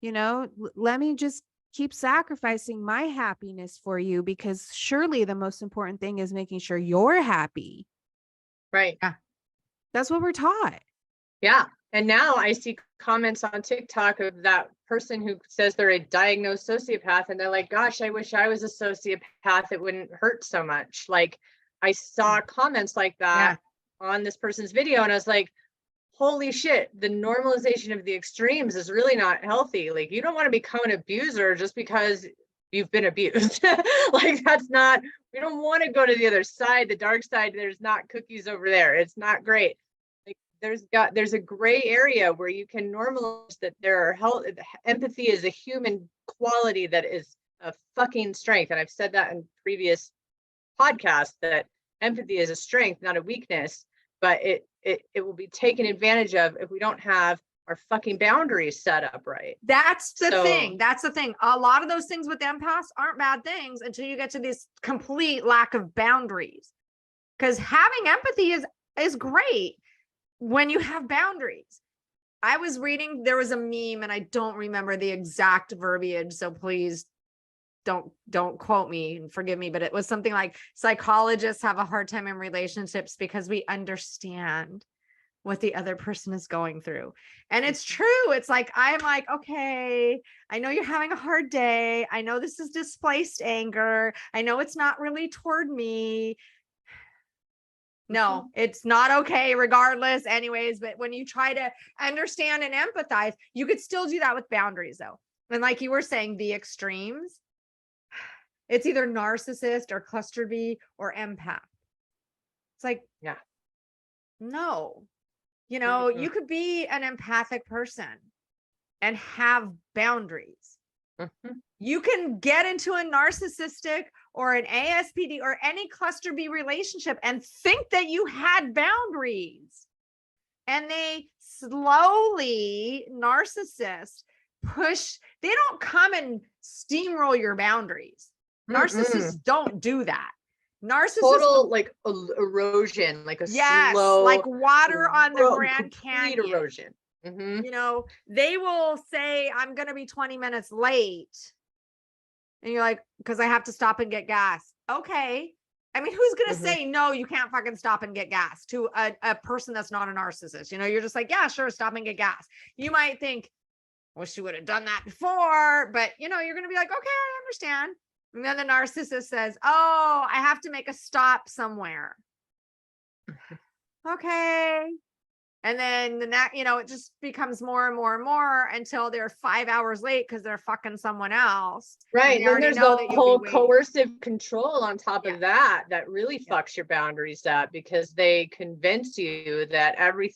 let me just keep sacrificing my happiness for you, because surely the most important thing is making sure you're happy. right. Yeah. That's what we're taught. Yeah. And now I see comments on TikTok of that person who says they're a diagnosed sociopath, and they're like, gosh, I wish I was a sociopath. It wouldn't hurt so much. Like, I saw comments like that on this person's video, and I was like, holy shit, the normalization of the extremes is really not healthy. Like, you don't want to become an abuser just because you've been abused. Like, that's not, we don't want to go to the other side, the dark side. There's not cookies over there. It's not great. Like, there's a gray area where you can normalize that empathy is a human quality that is a fucking strength. And I've said that in previous podcasts, that empathy is a strength, not a weakness, but it will be taken advantage of if we don't have our fucking boundaries set up right. That's the thing. That's the thing. A lot of those things with empaths aren't bad things until you get to this complete lack of boundaries. Because having empathy is great when you have boundaries. I was reading, there was a meme, and I don't remember the exact verbiage, so please don't quote me and forgive me, but it was something like, psychologists have a hard time in relationships because we understand what the other person is going through. And it's true. It's like, I'm like, okay, I know you're having a hard day. I know this is displaced anger. I know it's not really toward me, No, it's not okay regardless anyways. But when you try to understand and empathize, you could still do that with boundaries though. And like you were saying, the extremes, it's either narcissist or cluster B or empath. It's like, Yeah. no, you know, Mhm. you could be an empathic person and have boundaries. Mhm. You can get into a narcissistic or an ASPD or any cluster B relationship and think that you had boundaries. And they slowly, narcissists push, they don't come and steamroll your boundaries. Narcissists don't do that. Narcissists Total like erosion, like a yes, slow, like water on the Grand complete Canyon. erosion. Mhm. You know, they will say, I'm going to be 20 minutes late. And you're like, because I have to stop and get gas. Okay. I mean, who's going to Mhm. say, no, you can't fucking stop and get gas to a person that's not a narcissist? You know, you're just like, yeah, sure, stop and get gas. You might think, wish you would have done that before, but you know, you're going to be like, okay, I understand. And then the narcissist says, oh, I have to make a stop somewhere. Okay. And then the next, you know, it just becomes more and more and more until they're 5 hours late because they're fucking someone else. Right. They Then already there's know the that you'll be whole waiting. coercive control on top Yeah. of that really Yeah. fucks your boundaries up, because they convince you that every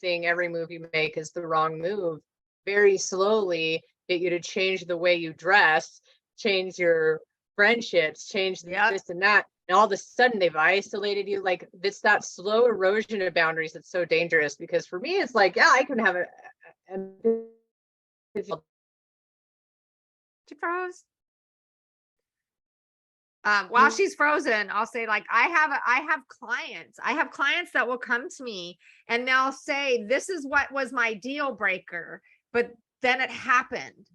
move you make is the wrong move. Very slowly get you to change the way you dress, change your friendships, change Yep. this and that. And all of a sudden they've isolated you. Like, it's that slow erosion of boundaries that's so dangerous, because for me, it's like, yeah, I can have She froze. While she's frozen, I'll say, like, I have clients that will come to me and they'll say, this is what was my deal breaker, but then it happened.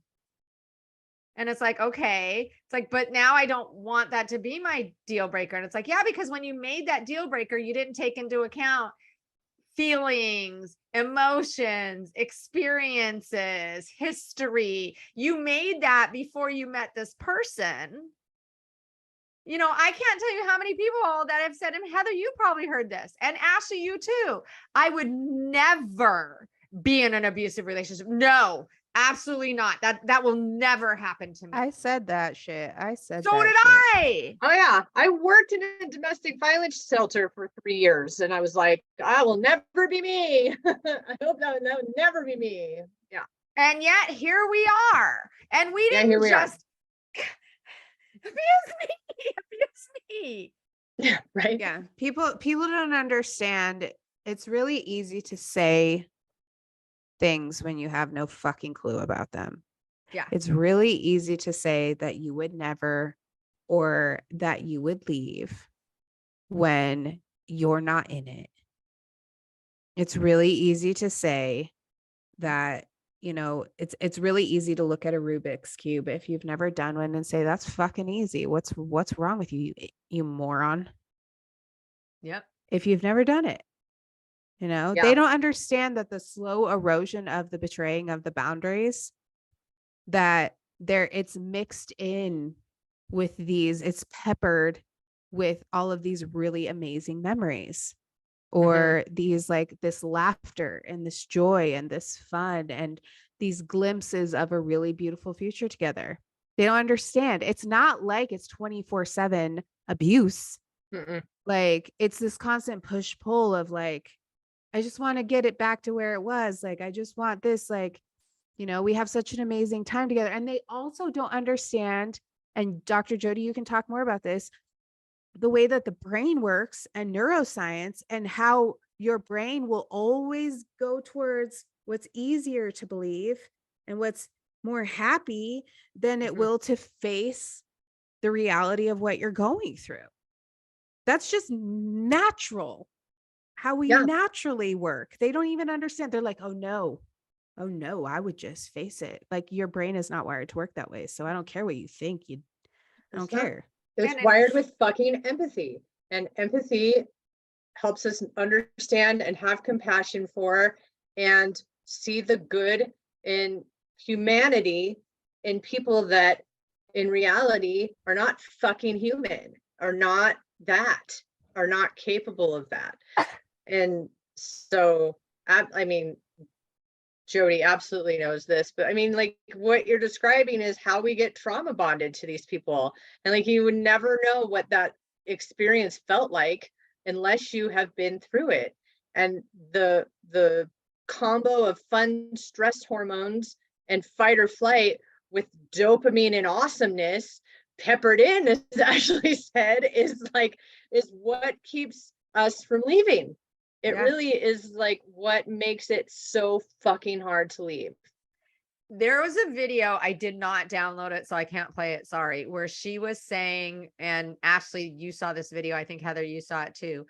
And it's like, okay, it's like, but now I don't want that to be my deal breaker. And it's like, yeah, because when you made that deal breaker, you didn't take into account feelings, emotions, experiences, history. You made that before you met this person. You know, I can't tell you how many people that have said, and Heather, you probably heard this, and Ashley, you too. I would never be in an abusive relationship. No, absolutely not. That will never happen to me. I said that shit. I said So that did shit. I. Oh yeah, I worked in a domestic violence shelter for 3 years, and I was like, I will never be me. I hope that would never be me. Yeah. And yet here we are. And we Yeah, didn't here we are. just abuse me. Yeah, right. Yeah. People don't understand. It's really easy to say things when you have no fucking clue about them. Yeah. It's really easy to say that you would never, or that you would leave, when you're not in it. It's really easy to say that, you know, it's really easy to look at a Rubik's cube if you've never done one and say, that's fucking easy. What's wrong with you, you moron? Yep. If you've never done it, you know, Yeah. they don't understand that the slow erosion of the betraying of the boundaries, that it's mixed in with these, it's peppered with all of these really amazing memories, or these, like, this laughter and this joy and this fun and these glimpses of a really beautiful future together. They don't understand. It's not like it's 24/7 abuse. Mm-mm. Like, it's this constant push pull of, like, I just want to get it back to where it was. Like, I just want this, like, you know, we have such an amazing time together. And they also don't understand. And Dr. Jody, you can talk more about this, the way that the brain works and neuroscience, and how your brain will always go towards what's easier to believe and what's more happy than it will to face the reality of what you're going through. That's just natural, how we naturally work. They don't even understand. They're like, oh no, I would just face it. Like, your brain is not wired to work that way. So I don't care what you think. I don't care. It's wired with fucking empathy, and empathy helps us understand and have compassion for and see the good in humanity, in people that in reality are not fucking human, are not capable of that. And so, I mean, Jody absolutely knows this, but I mean, like what you're describing is how we get trauma bonded to these people. And like, you would never know what that experience felt like unless you have been through it. And the combo of fun stress hormones and fight or flight with dopamine and awesomeness peppered in, as Ashley said, is what keeps us from leaving. It Yeah. really is like what makes it so fucking hard to leave. There was a video, I did not download it, so I can't play it, sorry, where she was saying, and Ashley, you saw this video, I think Heather, you saw it too.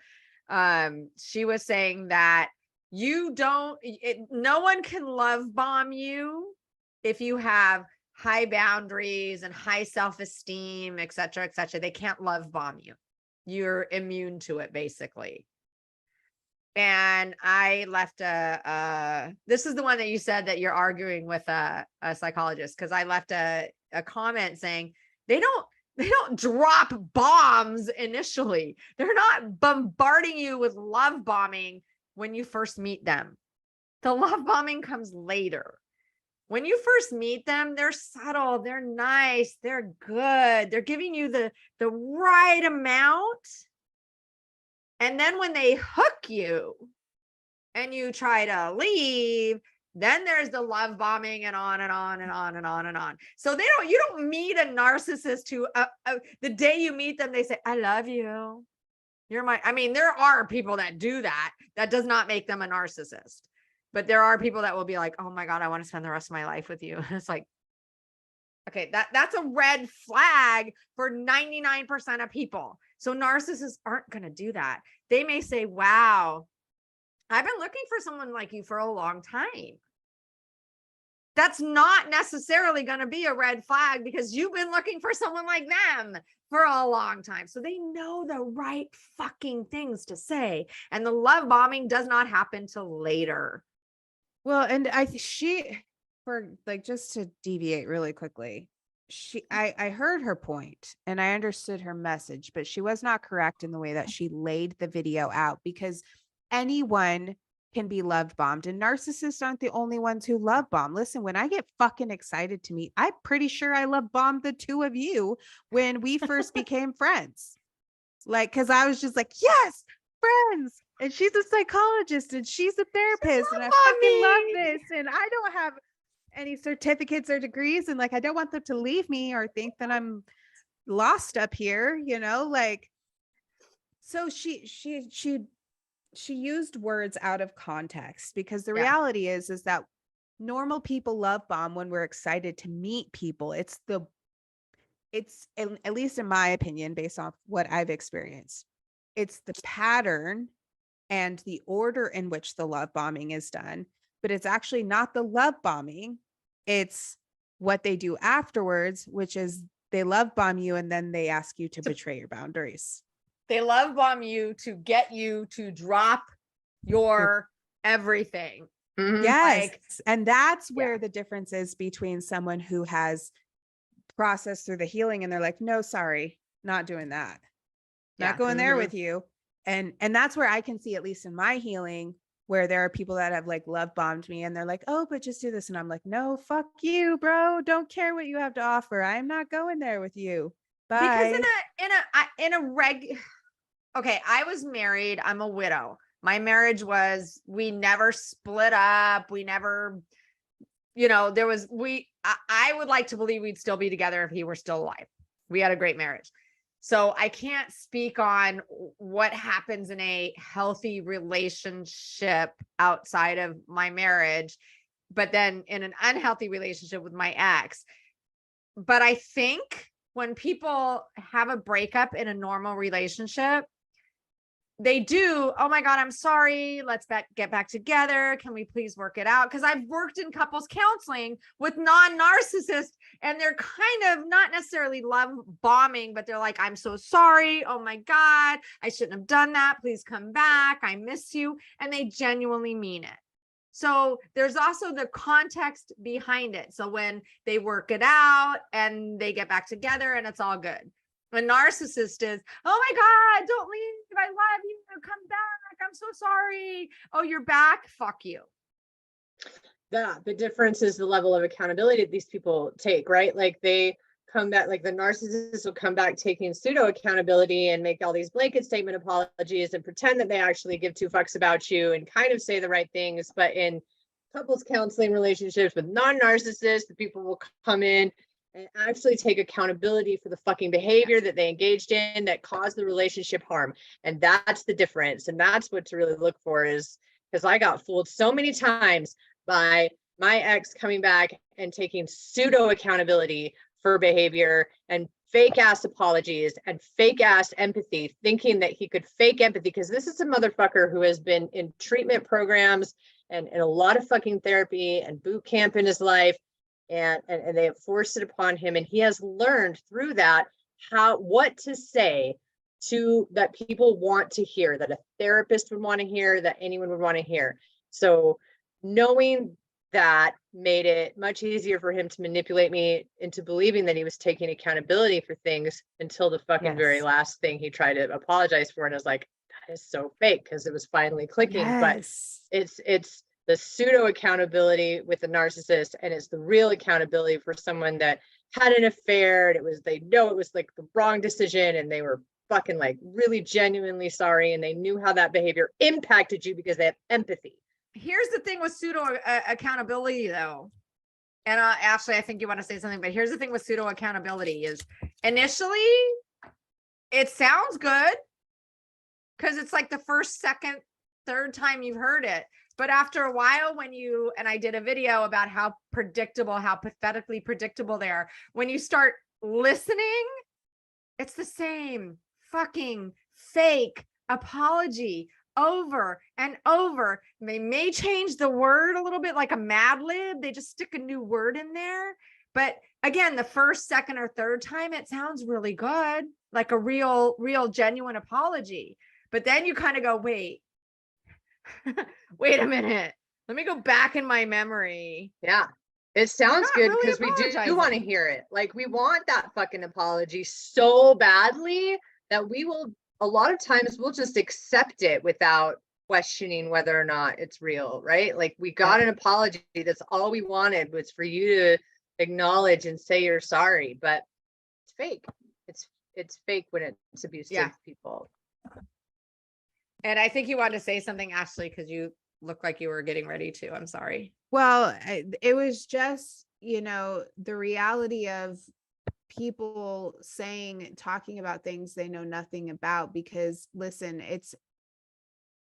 She was saying that no one can love bomb you if you have high boundaries and high self-esteem, et cetera, et cetera. They can't love bomb you. You're immune to it, basically. And I left this is the one that you said that you're arguing with a psychologist, because I left a comment saying they don't drop bombs initially. They're not bombarding you with love bombing when you first meet them. The love bombing comes later. When you first meet them, they're subtle, they're nice, they're good, they're giving you the right amount. And then when they hook you and you try to leave, then there's the love bombing and on and on and on and on and on. So you don't meet a narcissist who the day you meet them, they say, I love you. There are people that do that. That does not make them a narcissist. But there are people that will be like, oh my God, I want to spend the rest of my life with you. And it's like, okay, that's a red flag for 99% of people. So narcissists aren't going to do that. They may say, wow, I've been looking for someone like you for a long time. That's not necessarily going to be a red flag because you've been looking for someone like them for a long time. So they know the right fucking things to say. And the love bombing does not happen till later. Well, and just to deviate really quickly, I heard her point and I understood her message, but she was not correct in the way that she laid the video out, because anyone can be love bombed, and narcissists aren't the only ones who love bomb. Listen, when I get fucking excited to meet, I'm pretty sure I love bombed the two of you when we first became friends. Like, cause I was just like, yes, friends. And she's a psychologist and she's a therapist. And I fucking love this. And I don't have any certificates or degrees. And like, I don't want them to leave me or think that I'm lost up here, like, so she used words out of context, because the reality is that normal people love bomb when we're excited to meet people. It's at least in my opinion, based off what I've experienced, it's the pattern and the order in which the love bombing is done, but it's actually not the love bombing. It's what they do afterwards, which is they love bomb you and then they ask you to betray your boundaries. They love bomb you to get you to drop your everything. Mhm. Yes. And that's where the difference is between someone who has processed through the healing and they're like, no, sorry, not doing that. Not going there with you. And that's where I can see, at least in my healing, where there are people that have like love bombed me and they're like, oh, but just do this. And I'm like, no, fuck you, bro. Don't care what you have to offer. I'm not going there with you. Bye. Because okay, I was married. I'm a widow. My marriage we never split up. We never, I would like to believe we'd still be together if he were still alive. We had a great marriage. So I can't speak on what happens in a healthy relationship outside of my marriage, but then in an unhealthy relationship with my ex. But I think when people have a breakup in a normal relationship, they do, oh my God, I'm sorry. Let's get back together. Can we please work it out? Because I've worked in couples counseling with non-narcissists, and they're kind of not necessarily love bombing, but they're like, I'm so sorry. Oh my God, I shouldn't have done that. Please come back. I miss you. And they genuinely mean it. So there's also the context behind it. So when they work it out and they get back together and it's all good. A narcissist is, oh my God, don't leave. I love you. Come back. I'm so sorry. Oh, you're back. Fuck you. The difference is the level of accountability that these people take, right? Like they come back, like the narcissist will come back taking pseudo accountability and make all these blanket statement apologies and pretend that they actually give two fucks about you and kind of say the right things. But in couples counseling relationships with non-narcissists, the people will come in and actually take accountability for the fucking behavior that they engaged in that caused the relationship harm. And that's the difference. And that's what to really look for, is because I got fooled so many times by my ex coming back and taking pseudo accountability for behavior and fake ass apologies and fake ass empathy, thinking that he could fake empathy, because this is a motherfucker who has been in treatment programs and a lot of fucking therapy and boot camp in his life. And they have forced it upon him, and he has learned through that what to say to that people want to hear, that a therapist would want to hear, that anyone would want to hear. So knowing that made it much easier for him to manipulate me into believing that he was taking accountability for things, until the fucking very last thing he tried to apologize for. And I was like, that is so fake, because it was finally clicking. Yes. But it's the pseudo accountability with the narcissist, and it's the real accountability for someone that had an affair, and they know it was like the wrong decision, and they were fucking like really genuinely sorry, and they knew how that behavior impacted you because they have empathy. Here's the thing with pseudo accountability though. And Ashley, I think you want to say something, but here's the thing with pseudo accountability is initially it sounds good because it's like the first, second, third time you've heard it. But after a while, and I did a video about how pathetically predictable they are. When you start listening, it's the same fucking fake apology over and over. They may change the word a little bit, like a Mad Lib. They just stick a new word in there. But again, the first, second, or third time, it sounds really good, like a real genuine apology. But then you kind of go, wait a minute. Let me go back in my memory. Yeah. It sounds good really because we do want to hear it. Like we want that fucking apology so badly that a lot of times we'll just accept it without questioning whether or not it's real, right? Like we got an apology. That's all we wanted, was for you to acknowledge and say you're sorry, but it's fake. It's fake when it's abusive people. And I think you wanted to say something, Ashley, because you look like you were getting ready to. I'm sorry. Well, it was just, the reality of people talking about things they know nothing about, because listen,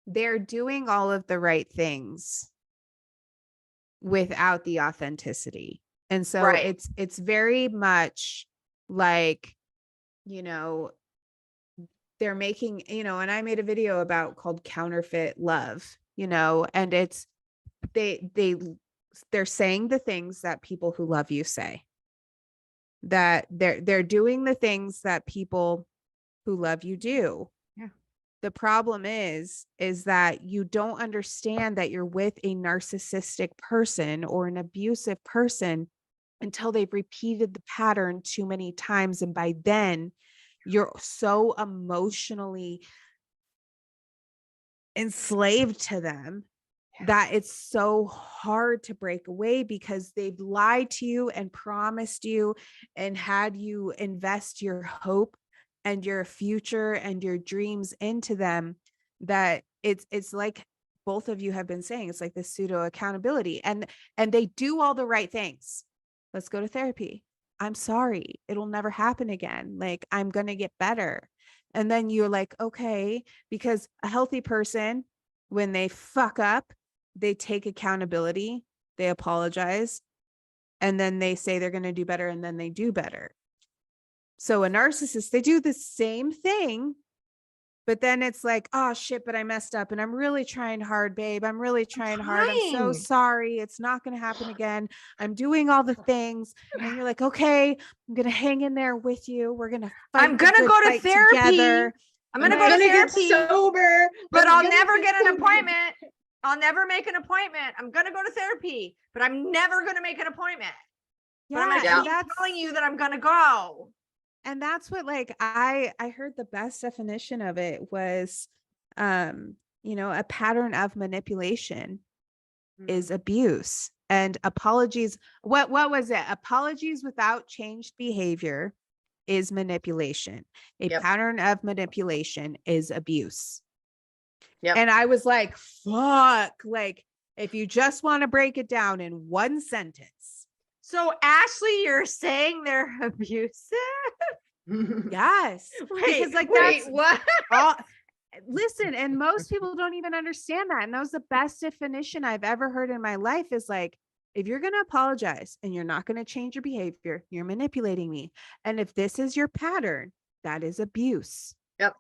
they're doing all of the right things without the authenticity. And so it's very much like, they're making, and I made a video called Counterfeit Love, and it's, they're saying the things that people who love you say, that they're doing the things that people who love you do. Yeah. The problem is that you don't understand that you're with a narcissistic person or an abusive person until they've repeated the pattern too many times. And by then you're so emotionally enslaved to them that it's so hard to break away, because they've lied to you and promised you and had you invest your hope and your future and your dreams into them, that it's like both of you have been saying, it's like this pseudo accountability, and they do all the right things. Let's go to therapy. I'm sorry, it'll never happen again. Like, I'm going to get better. And then you're like, okay, because a healthy person, when they fuck up, they take accountability, they apologize, and then they say they're going to do better, and then they do better. So a narcissist, they do the same thing, but then it's like, oh shit, but I messed up and I'm really trying hard, babe. I'm really trying hard. I'm so sorry. It's not going to happen again. I'm doing all the things. And you're like, okay, I'm going to hang in there with you. We're going to fight. I'm going to go to therapy. Together. I'm going to go to therapy. Get sober. But I'll never get an appointment. I'll never make an appointment. I'm going to go to therapy, but I'm never going to make an appointment. Yeah, but I'm going to keep telling you that I'm going to go. and that's what like I heard the best definition of it was a pattern of manipulation is abuse. And apologies, what was it? Apologies without changed behavior is manipulation. A Yep. pattern of manipulation is abuse. Yep. And I was like, fuck, like if you just want to break it down in one sentence. So Ashley, you're saying they're abusive? Yes. Wait, like wait, that's what? all. Listen, and most people don't even understand that. And that was the best definition I've ever heard in my life is like, if you're going to apologize and you're not going to change your behavior, you're manipulating me. And if this is your pattern, that is abuse. Yep.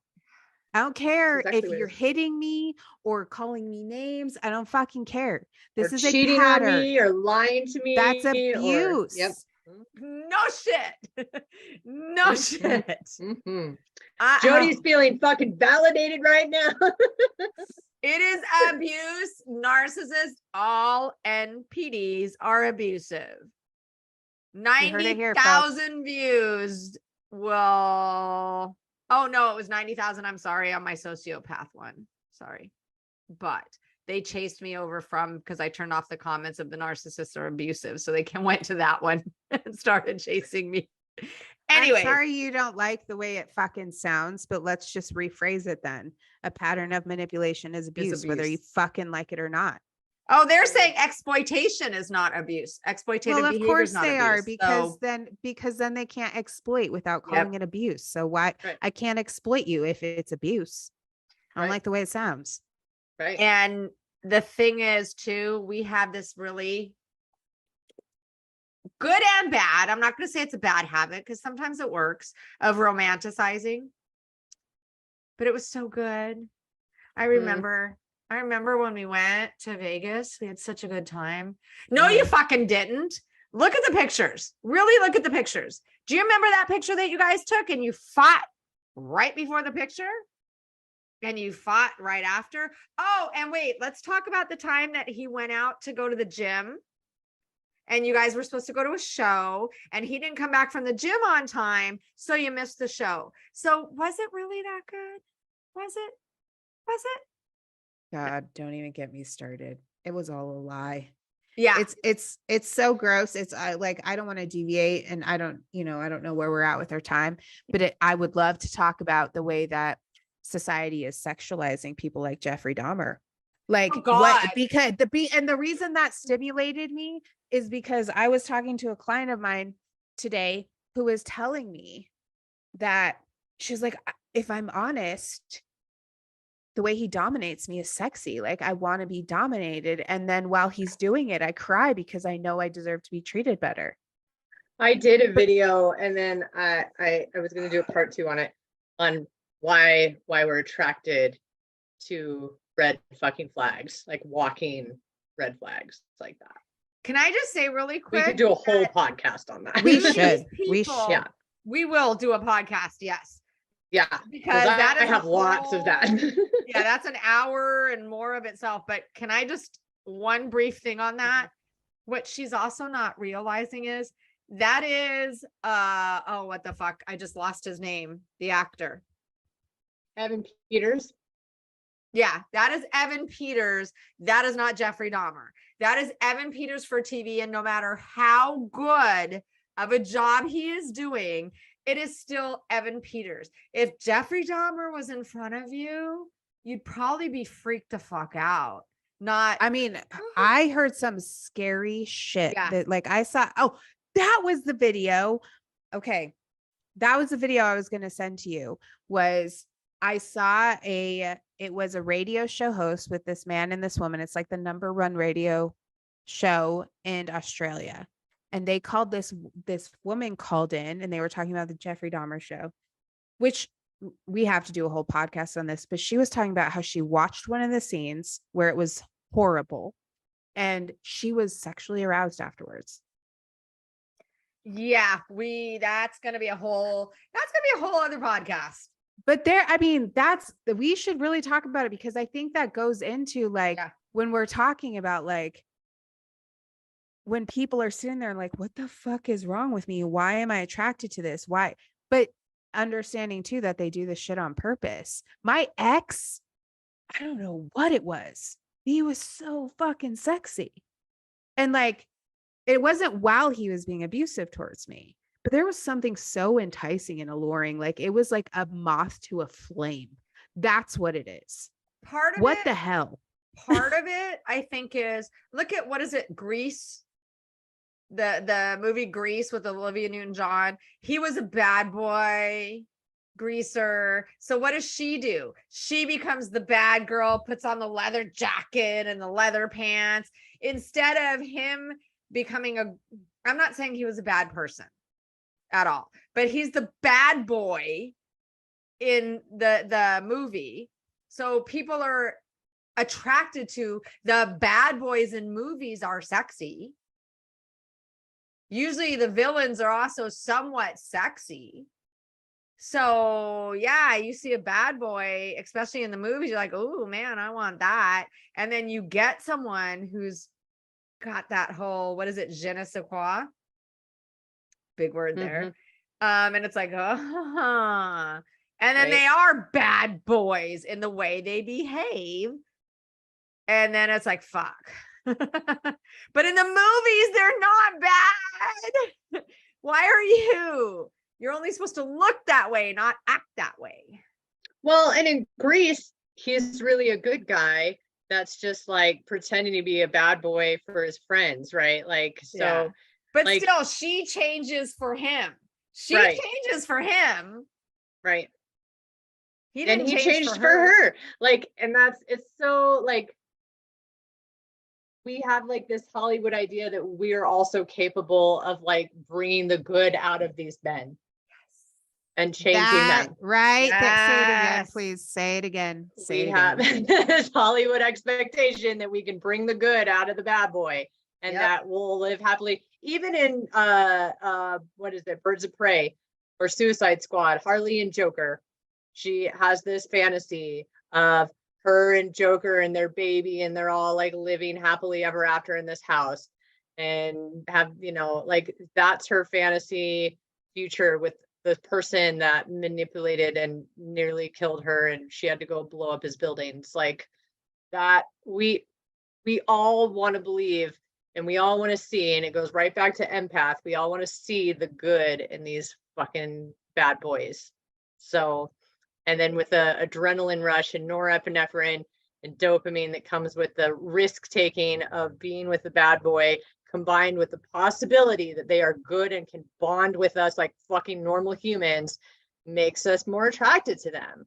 I don't care Exactly if what it you're is. hitting me or calling me names. I don't fucking care. This Or is cheating a pattern. on me or lying to me. That's Or, abuse. yep. No shit. No shit. Mm-hmm. Jody's Jody's feeling fucking validated right now. it is abuse. Narcissists, all NPDs are abusive. heard it here, folks. 90,000 views will. Oh no, it was 90,000. I'm sorry on my sociopath one. Sorry. But they chased me over from because I turned off the comments of the narcissists are abusive. So they went to that one and started chasing me. Anyway, sorry you don't like the way it fucking sounds, but let's just rephrase it then. A pattern of manipulation is abuse, whether you abuse. fucking like it or not. Oh, they're saying exploitation is not abuse. Exploitative Well, of behavior course is not they abuse. are, because So, then they can't exploit without calling it abuse. So why Right. I can't exploit you if it's abuse. I don't Right. like the way it sounds. Right. and the thing is too, we have this really good and bad. I'm not going to say it's a bad habit because sometimes it works of romanticizing, but it was so good. I remember when we went to Vegas, we had such a good time. No, you fucking didn't. Look at the pictures. Really look at the pictures. Do you remember that picture that you guys took and you fought right before the picture? And you fought right after? Oh, and wait, let's talk about the time that he went out to go to the gym and you guys were supposed to go to a show and he didn't come back from the gym on time. So you missed the show. So was it really that good? Was it? Was it? God, don't even get me started. It was all a lie. Yeah. It's so gross. I don't want to deviate, and I don't know where we're at with our time, but I would love to talk about the way that society is sexualizing people like Jeffrey Dahmer. Like what? Because the reason that stimulated me is because I was talking to a client of mine today who was telling me that she's like, if I'm honest, the way he dominates me is sexy. Like I want to be dominated. And then while he's doing it, I cry because I know I deserve to be treated better. I did a video and then I was going to do a part 2 on it, on why we're attracted to red fucking flags, like walking red flags like that. Can I just say really quick? We could do a whole podcast on that. We should. Yeah. We will do a podcast. Yes. Yeah. Because I have lots of that. Yeah, that's an hour and more of itself. But can I just one brief thing on that? What she's also not realizing is that is what the fuck? I just lost his name, the actor. Evan Peters. Yeah, that is Evan Peters. That is not Jeffrey Dahmer. That is Evan Peters for TV. And no matter how good of a job he is doing, it is still Evan Peters. If Jeffrey Dahmer was in front of you, you'd probably be freaked the fuck out. I heard some scary shit that like I saw. Oh, that was the video. Okay. That was the video I was going to send to you. I saw it was a radio show host with this man and this woman. It's like the #1 radio show in Australia. And they called this woman called in and they were talking about the Jeffrey Dahmer show, which we have to do a whole podcast on this, but she was talking about how she watched one of the scenes where it was horrible and she was sexually aroused afterwards. Yeah, that's going to be a whole other podcast. But we should really talk about it because I think that goes into when we're talking about like, when people are sitting there like, what the fuck is wrong with me? Why am I attracted to this? Why but understanding too that they do this shit on purpose. My ex, I don't know what it was. He was so fucking sexy. And like, it wasn't while he was being abusive towards me, but there was something so enticing and alluring. Like it was like a moth to a flame. That's what it is. Part of What it, the hell? part of it, I think is, look at, what is it? Grease. The movie Grease with Olivia Newton-John. He was a bad boy greaser. So what does she do? She becomes the bad girl, puts on the leather jacket and the leather pants instead of him becoming a, I'm not saying he was a bad person at all, but he's the bad boy in the movie. So people are attracted to the bad boys in movies are sexy. Usually the villains are also somewhat sexy. So yeah, you see a bad boy, especially in the movies, you're like, oh man, I want that. And then you get someone who's got that whole, what is it, je ne sais quoi? Big word there. And it's like, oh, and then they are bad boys in the way they behave. And then it's like, fuck. But in the movies, they're not bad. Why are you? You're only supposed to look that way, not act that way. Well, and in Greece, he's really a good guy that's just like pretending to be a bad boy for his friends, right? Like, so. Yeah. But like, still, she changes for him. She Right. changes for him. Right. He And didn't he change changed for her. Like, and that's, it's so like, we have like this Hollywood idea that we're also capable of like bringing the good out of these men and changing them. Right. Say it again, Yes. please. Say it again. Say We it have again. this Hollywood expectation that we can bring the good out of the bad boy and Yep. that we'll live happily. Even in what is it, Birds of Prey or Suicide Squad, Harley and Joker, she has this fantasy of her and Joker and their baby, and they're all like living happily ever after in this house and have, you know, like that's her fantasy future with the person that manipulated and nearly killed her and she had to go blow up his buildings. Like that we all want to believe and we all want to see, and it goes right back to empath. We all want to see the good in these fucking bad boys. So, and then with the adrenaline rush and norepinephrine and dopamine that comes with the risk taking of being with the bad boy, combined with the possibility that they are good and can bond with us like fucking normal humans, makes us more attracted to them.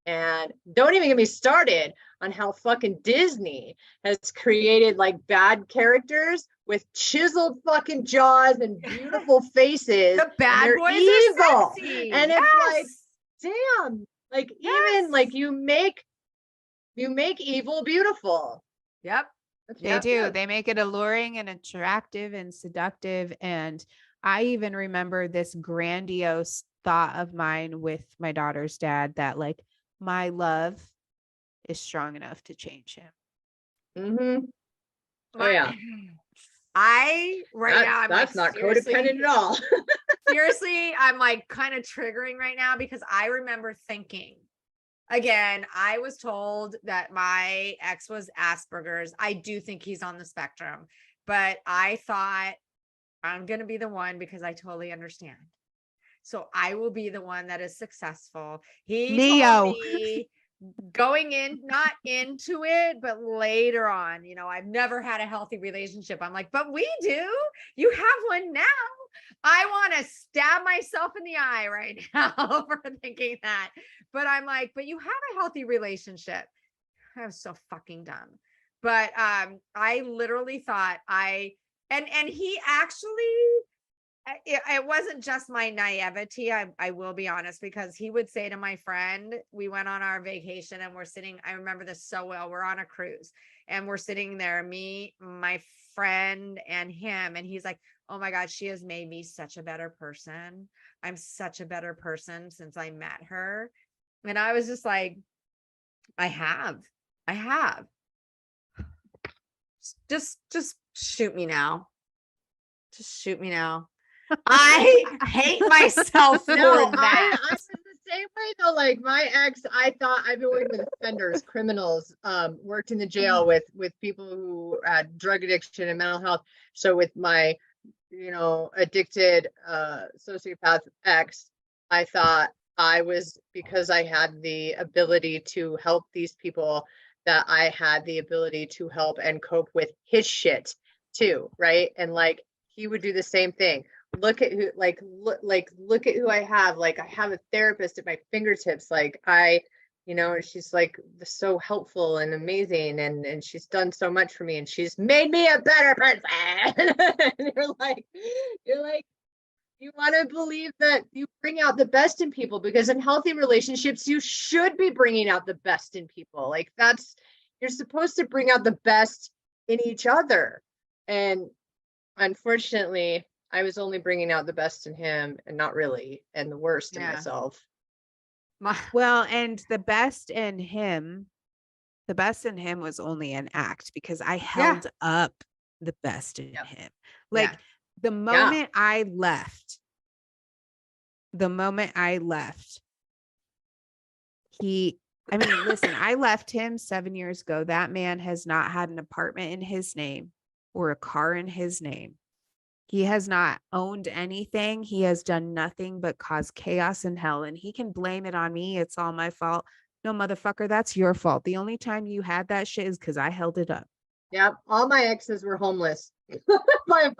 And don't even get me started on how fucking Disney has created like bad characters with chiseled fucking jaws and beautiful faces. The bad and boys evil. are sexy. And yes. it's like, damn, like even like you make evil beautiful. Yep. They do. They make it alluring and attractive and seductive. And I even remember this grandiose thought of mine with my daughter's dad that like my love is strong enough to change him. Mm-hmm. Oh yeah. That's not codependent at all. Seriously, I'm like kind of triggering right now because I remember thinking, again, I was told that my ex was Asperger's. I do think he's on the spectrum, but I thought I'm going to be the one because I totally understand. So I will be the one that is successful. He told me going in, not into it, but later on, you know, I've never had a healthy relationship. I'm like, but we do. You have one now. I want to stab myself in the eye right now for thinking that. But I'm like, but you have a healthy relationship. I was so fucking dumb. But I literally thought and he actually, it wasn't just my naivety. I will be honest, because he would say to my friend, we went on our vacation and we're sitting, I remember this so well. We're on a cruise and we're sitting there, me, my friend and him. And he's like, oh my God, she has made me such a better person. I'm such a better person since I met her. And I was just like, I have. Just shoot me now. Just shoot me now. I hate myself for No, that. I was the same way though. Like my ex, I thought I've been working with offenders, criminals, worked in the jail with people who had drug addiction and mental health. So with my, addicted sociopath ex, I thought I was, because I had the ability to help these people, that I had the ability to help and cope with his shit too, right? And like he would do the same thing. Look at who, look at who I have. Like I have a therapist at my fingertips. Like and she's like so helpful and amazing, and she's done so much for me, and she's made me a better person. And you're like, you want to believe that you bring out the best in people, because in healthy relationships, you should be bringing out the best in people. Like you're supposed to bring out the best in each other. And unfortunately, I was only bringing out the best in him and not really, and the worst in myself. Well, and the best in him was only an act, because I held up the best in him. Like the moment I left, listen, I left him 7 years ago. That man has not had an apartment in his name or a car in his name. He has not owned anything. He has done nothing but cause chaos and hell. And he can blame it on me. It's all my fault. No, motherfucker, that's your fault. The only time you had that shit is because I held it up. Yep. All my exes were homeless. My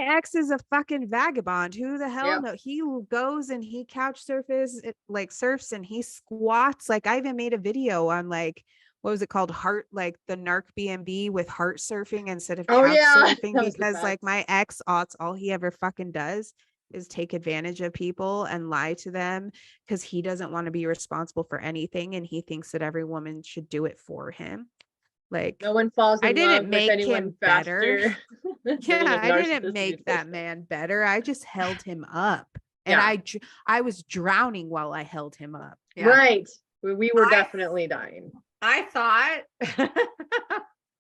ex is a fucking vagabond. Who the hell knows? He goes and he couch surfs, surfs, and he squats. Like I even made a video on what was it called? Heart, like the narc B&B with heart surfing instead of couch surfing, because my ex, all he ever fucking does is take advantage of people and lie to them, because he doesn't want to be responsible for anything, and he thinks that every woman should do it for him. Like no one falls in I didn't love make with anyone him faster. better. I didn't make that man better. I just held him up, and I was drowning while I held him up. Yeah. Right. We were definitely dying. I thought,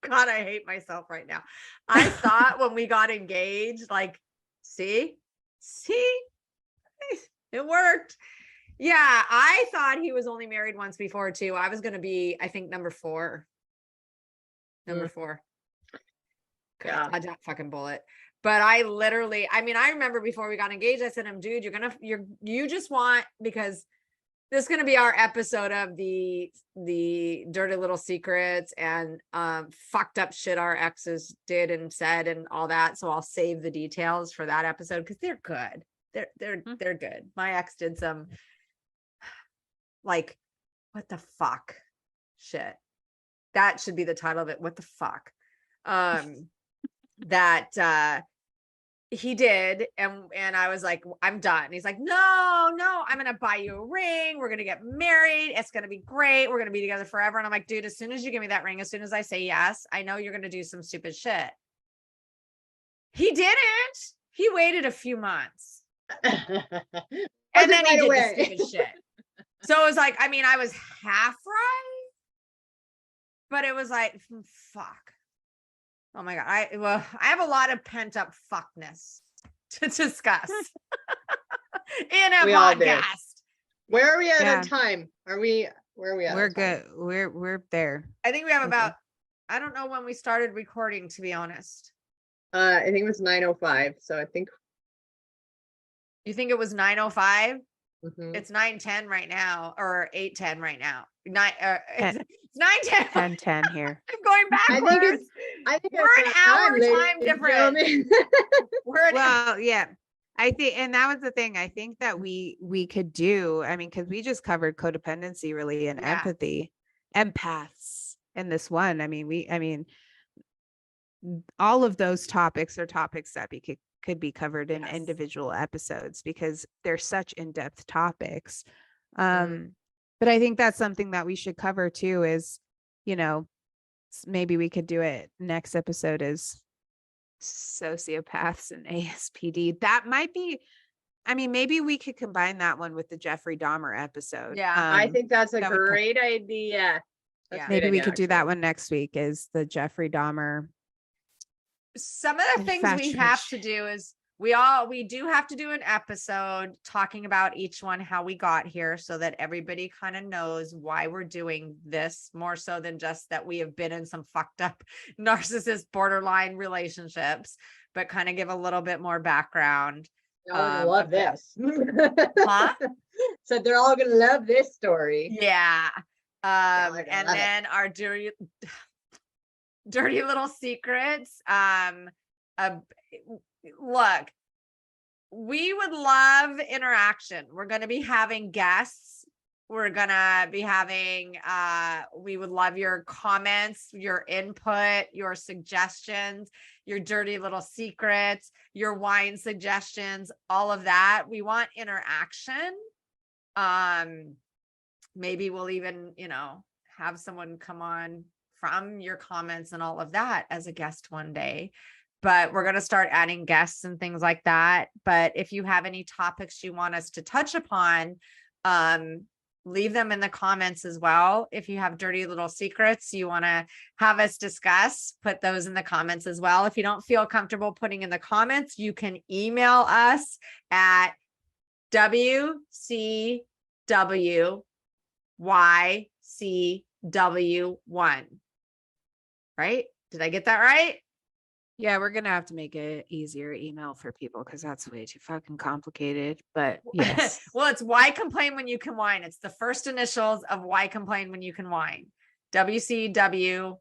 God, I hate myself right now. I thought when we got engaged, like, see, it worked. Yeah, I thought he was only married once before too. I was going to be, I think, number 4. Number 4. God, dodge that fucking bullet. But I literally, I remember before we got engaged, I said to him, dude, you just want, because this is going to be our episode of the dirty little secrets and fucked up shit our exes did and said and all that. So I'll save the details for that episode, because they're good. They're good. My ex did some like, what the fuck shit. That should be the title of it. What the fuck? That he did. And I was like, I'm done. He's like, no, I'm going to buy you a ring. We're going to get married. It's going to be great. We're going to be together forever. And I'm like, dude, as soon as you give me that ring, as soon as I say yes, I know you're going to do some stupid shit. He didn't. He waited a few months. And then he did the stupid shit. So it was like, I was half right. But it was like, fuck. Oh my God. I have a lot of pent up fuckness to discuss in a podcast. Where are we at time? Where are we at? We're good. We're there. I think we have about, I don't know when we started recording, to be honest. I think it was 9:05. So I think. You think it was 9:05? Mm-hmm. It's 9:10 right now, or 8:10 right now. It's 9:10. 10:10 here. I'm going backwards. I think we're an hour time difference. Well, yeah. I think, and that was the thing. I think that we could do, because we just covered codependency really and empathy, empaths in this one. All of those topics are topics that could be covered in individual episodes, because they're such in-depth topics. But I think that's something that we should cover too, is, maybe we could do it next episode, is sociopaths and ASPD. That might be, maybe we could combine that one with the Jeffrey Dahmer episode. Yeah. I think that's a great idea. Maybe we could do that one next week, is the Jeffrey Dahmer. Some of the things we have to do is we do have to do an episode talking about each one, how we got here, so that everybody kind of knows why we're doing this, more so than just that we have been in some fucked up narcissist borderline relationships, but kind of give a little bit more background. Y'all are gonna love this. Huh? So they're all gonna love this story. Yeah. they're gonna And love it. then our dirty little secrets. Look, we would love interaction. We're going to be having guests. We're going to be having, we would love your comments, your input, your suggestions, your dirty little secrets, your wine suggestions, all of that. We want interaction. Maybe we'll even, have someone come on from your comments and all of that as a guest one day. But we're going to start adding guests and things like that. But if you have any topics you want us to touch upon, leave them in the comments as well. If you have dirty little secrets you want to have us discuss, put those in the comments as well. If you don't feel comfortable putting in the comments, you can email us at WCWYCW1. Right? Did I get that right? Yeah, we're gonna have to make it easier email for people because that's way too fucking complicated. But yes. Well, it's why complain when you can whine. It's the first initials of why complain when you can whine. WCW.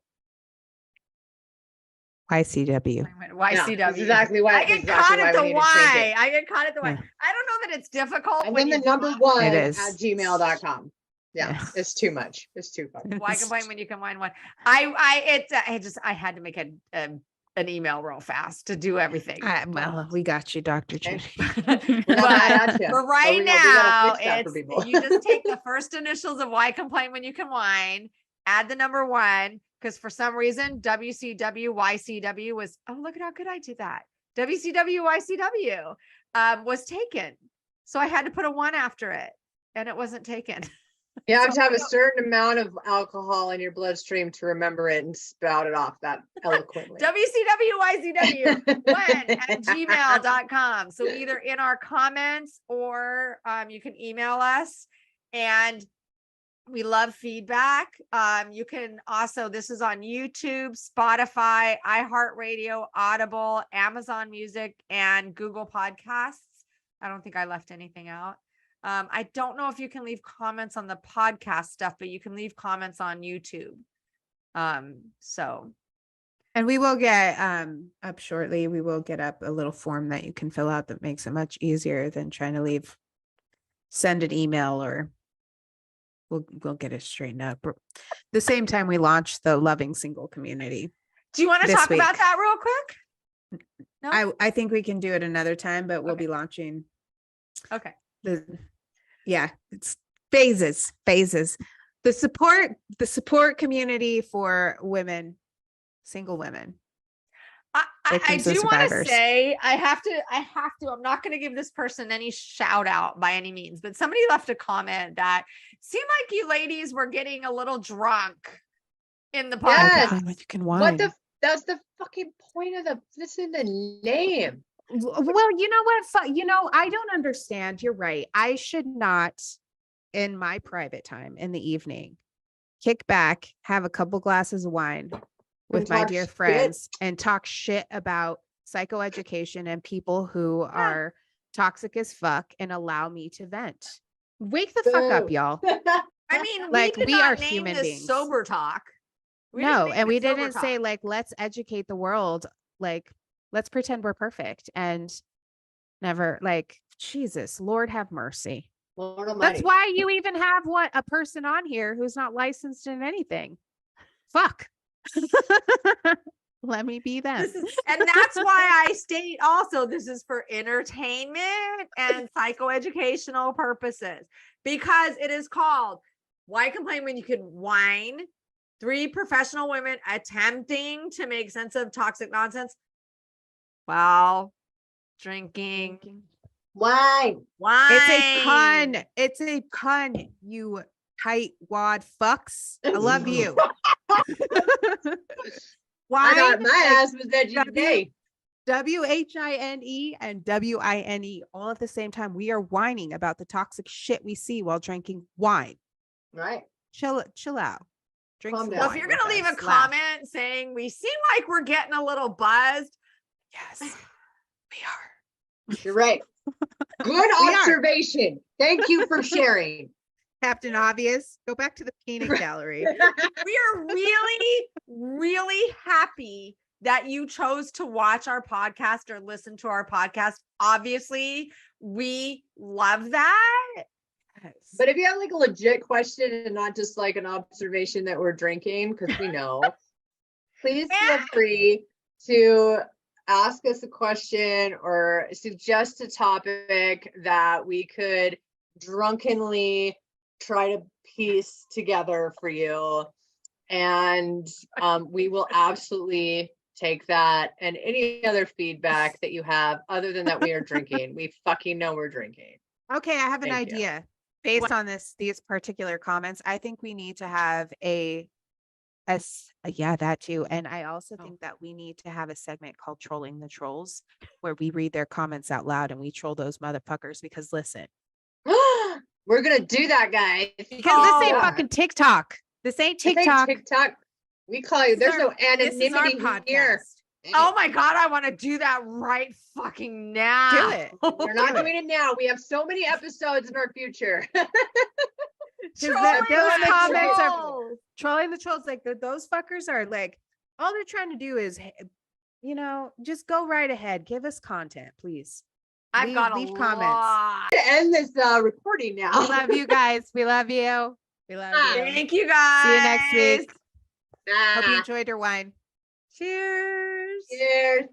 YCW. YCW. That's exactly why. I get caught at the Y. I get caught at the Y. Yeah. I don't know that it's difficult. And when then the you number one It at is. gmail.com. Yeah, Yeah. it's too much. It's too fun. why complain when you can whine one. I had to make an email real fast to do everything. Well, we got you, Dr. Okay. Judy. We're not mad at you, but right we gotta now, fix that for people. you just take the first initials of why complain when you can whine, add the number one, because for some reason, WCWYCW was, oh, look at how good I did that. WCWYCW was taken. So I had to put a one after it and it wasn't taken. You have to have a certain amount of alcohol in your bloodstream to remember it and spout it off that eloquently. WCWYCW1@gmail.com. So either in our comments or you can email us, and we love feedback. You can also, this is on YouTube, Spotify, iHeartRadio, Audible, Amazon Music, and Google Podcasts. I don't think I left anything out. I don't know if you can leave comments on the podcast stuff, but you can leave comments on YouTube. So. And we will get up shortly. We will get up a little form that you can fill out that makes it much easier than trying to send an email, or we'll get it straightened up. The same time we launch the Loving Single community. Do you want to this talk week. about that real quick? No? I think we can do it another time, but we'll Okay. be launching Okay. it's phases. The support community for women, single women. I Victims of do want to survivors. say, I have to, I'm not going to give this person any shout out by any means, but somebody left a comment that seemed like you ladies were getting a little drunk in the Yes. podcast. You can whine. What that's the fucking point of this in the name. Well, you know what? I don't understand. You're right. I should not, in my private time in the evening, kick back, have a couple glasses of wine with my talk dear shit. friends and talk shit about psychoeducation and people who are toxic as fuck and allow me to vent. Wake the fuck up, Boo. y'all. I mean, Like, we, did we not are name human this beings. sober talk. No, and we sober didn't say talk. let's educate the world. Let's pretend we're perfect and never Jesus, Lord have mercy. Lord Almighty. That's why you even have a person on here who's not licensed in anything. Fuck. Let me be them. And that's why I state also this is for entertainment and psychoeducational purposes, because it is called Why Complain When You Can Whine. 3 professional women attempting to make sense of toxic nonsense while drinking Wine. wine. It's a pun. It's a pun, you tight wad fucks. I love you. I Why? got my ass was edgy today. WHINE and WINE all at the same time. We are whining about the toxic shit we see while drinking wine. Right. Chill out. Drink Calm some down. Well, if wine you're with gonna leave a us. Laugh. comment saying we seem like we're getting a little buzzed, Yes, we are. You're right. Good are. observation. Thank you for sharing. Captain Obvious. Go back to the peanut gallery. we are really, really happy that you chose to watch our podcast or listen to our podcast. Obviously, we love that. Yes. But if you have like a legit question and not just like an observation that we're drinking, because we know, please feel free to ask us a question or suggest a topic that we could drunkenly try to piece together for you. And we will absolutely take that and any other feedback that you have other than that we are drinking. We fucking know we're drinking. Okay, I have an Thank you. idea based on these particular comments. I think we need to have yeah, that too. And I also think that we need to have a segment called Trolling the Trolls, where we read their comments out loud and we troll those motherfuckers. Because listen, We're gonna do that, guys. because this ain't yeah. fucking TikTok. This ain't This ain't TikTok. TikTok. We call you. There's no This is our anonymity here. podcast. Oh my God, I want to do that right fucking now. Do it. We're not Do it. doing it now. We have so many episodes in our future. Trolling those the comments are- trolls. Trolling the trolls, like those fuckers are like, all they're trying to do is, just go right ahead. Give us content, please. I've got a leave lot. To end this recording now. We love you guys. We love you. We love you. Thank you guys. See you next week. Ah, Hope you enjoyed your wine. Cheers. cheers.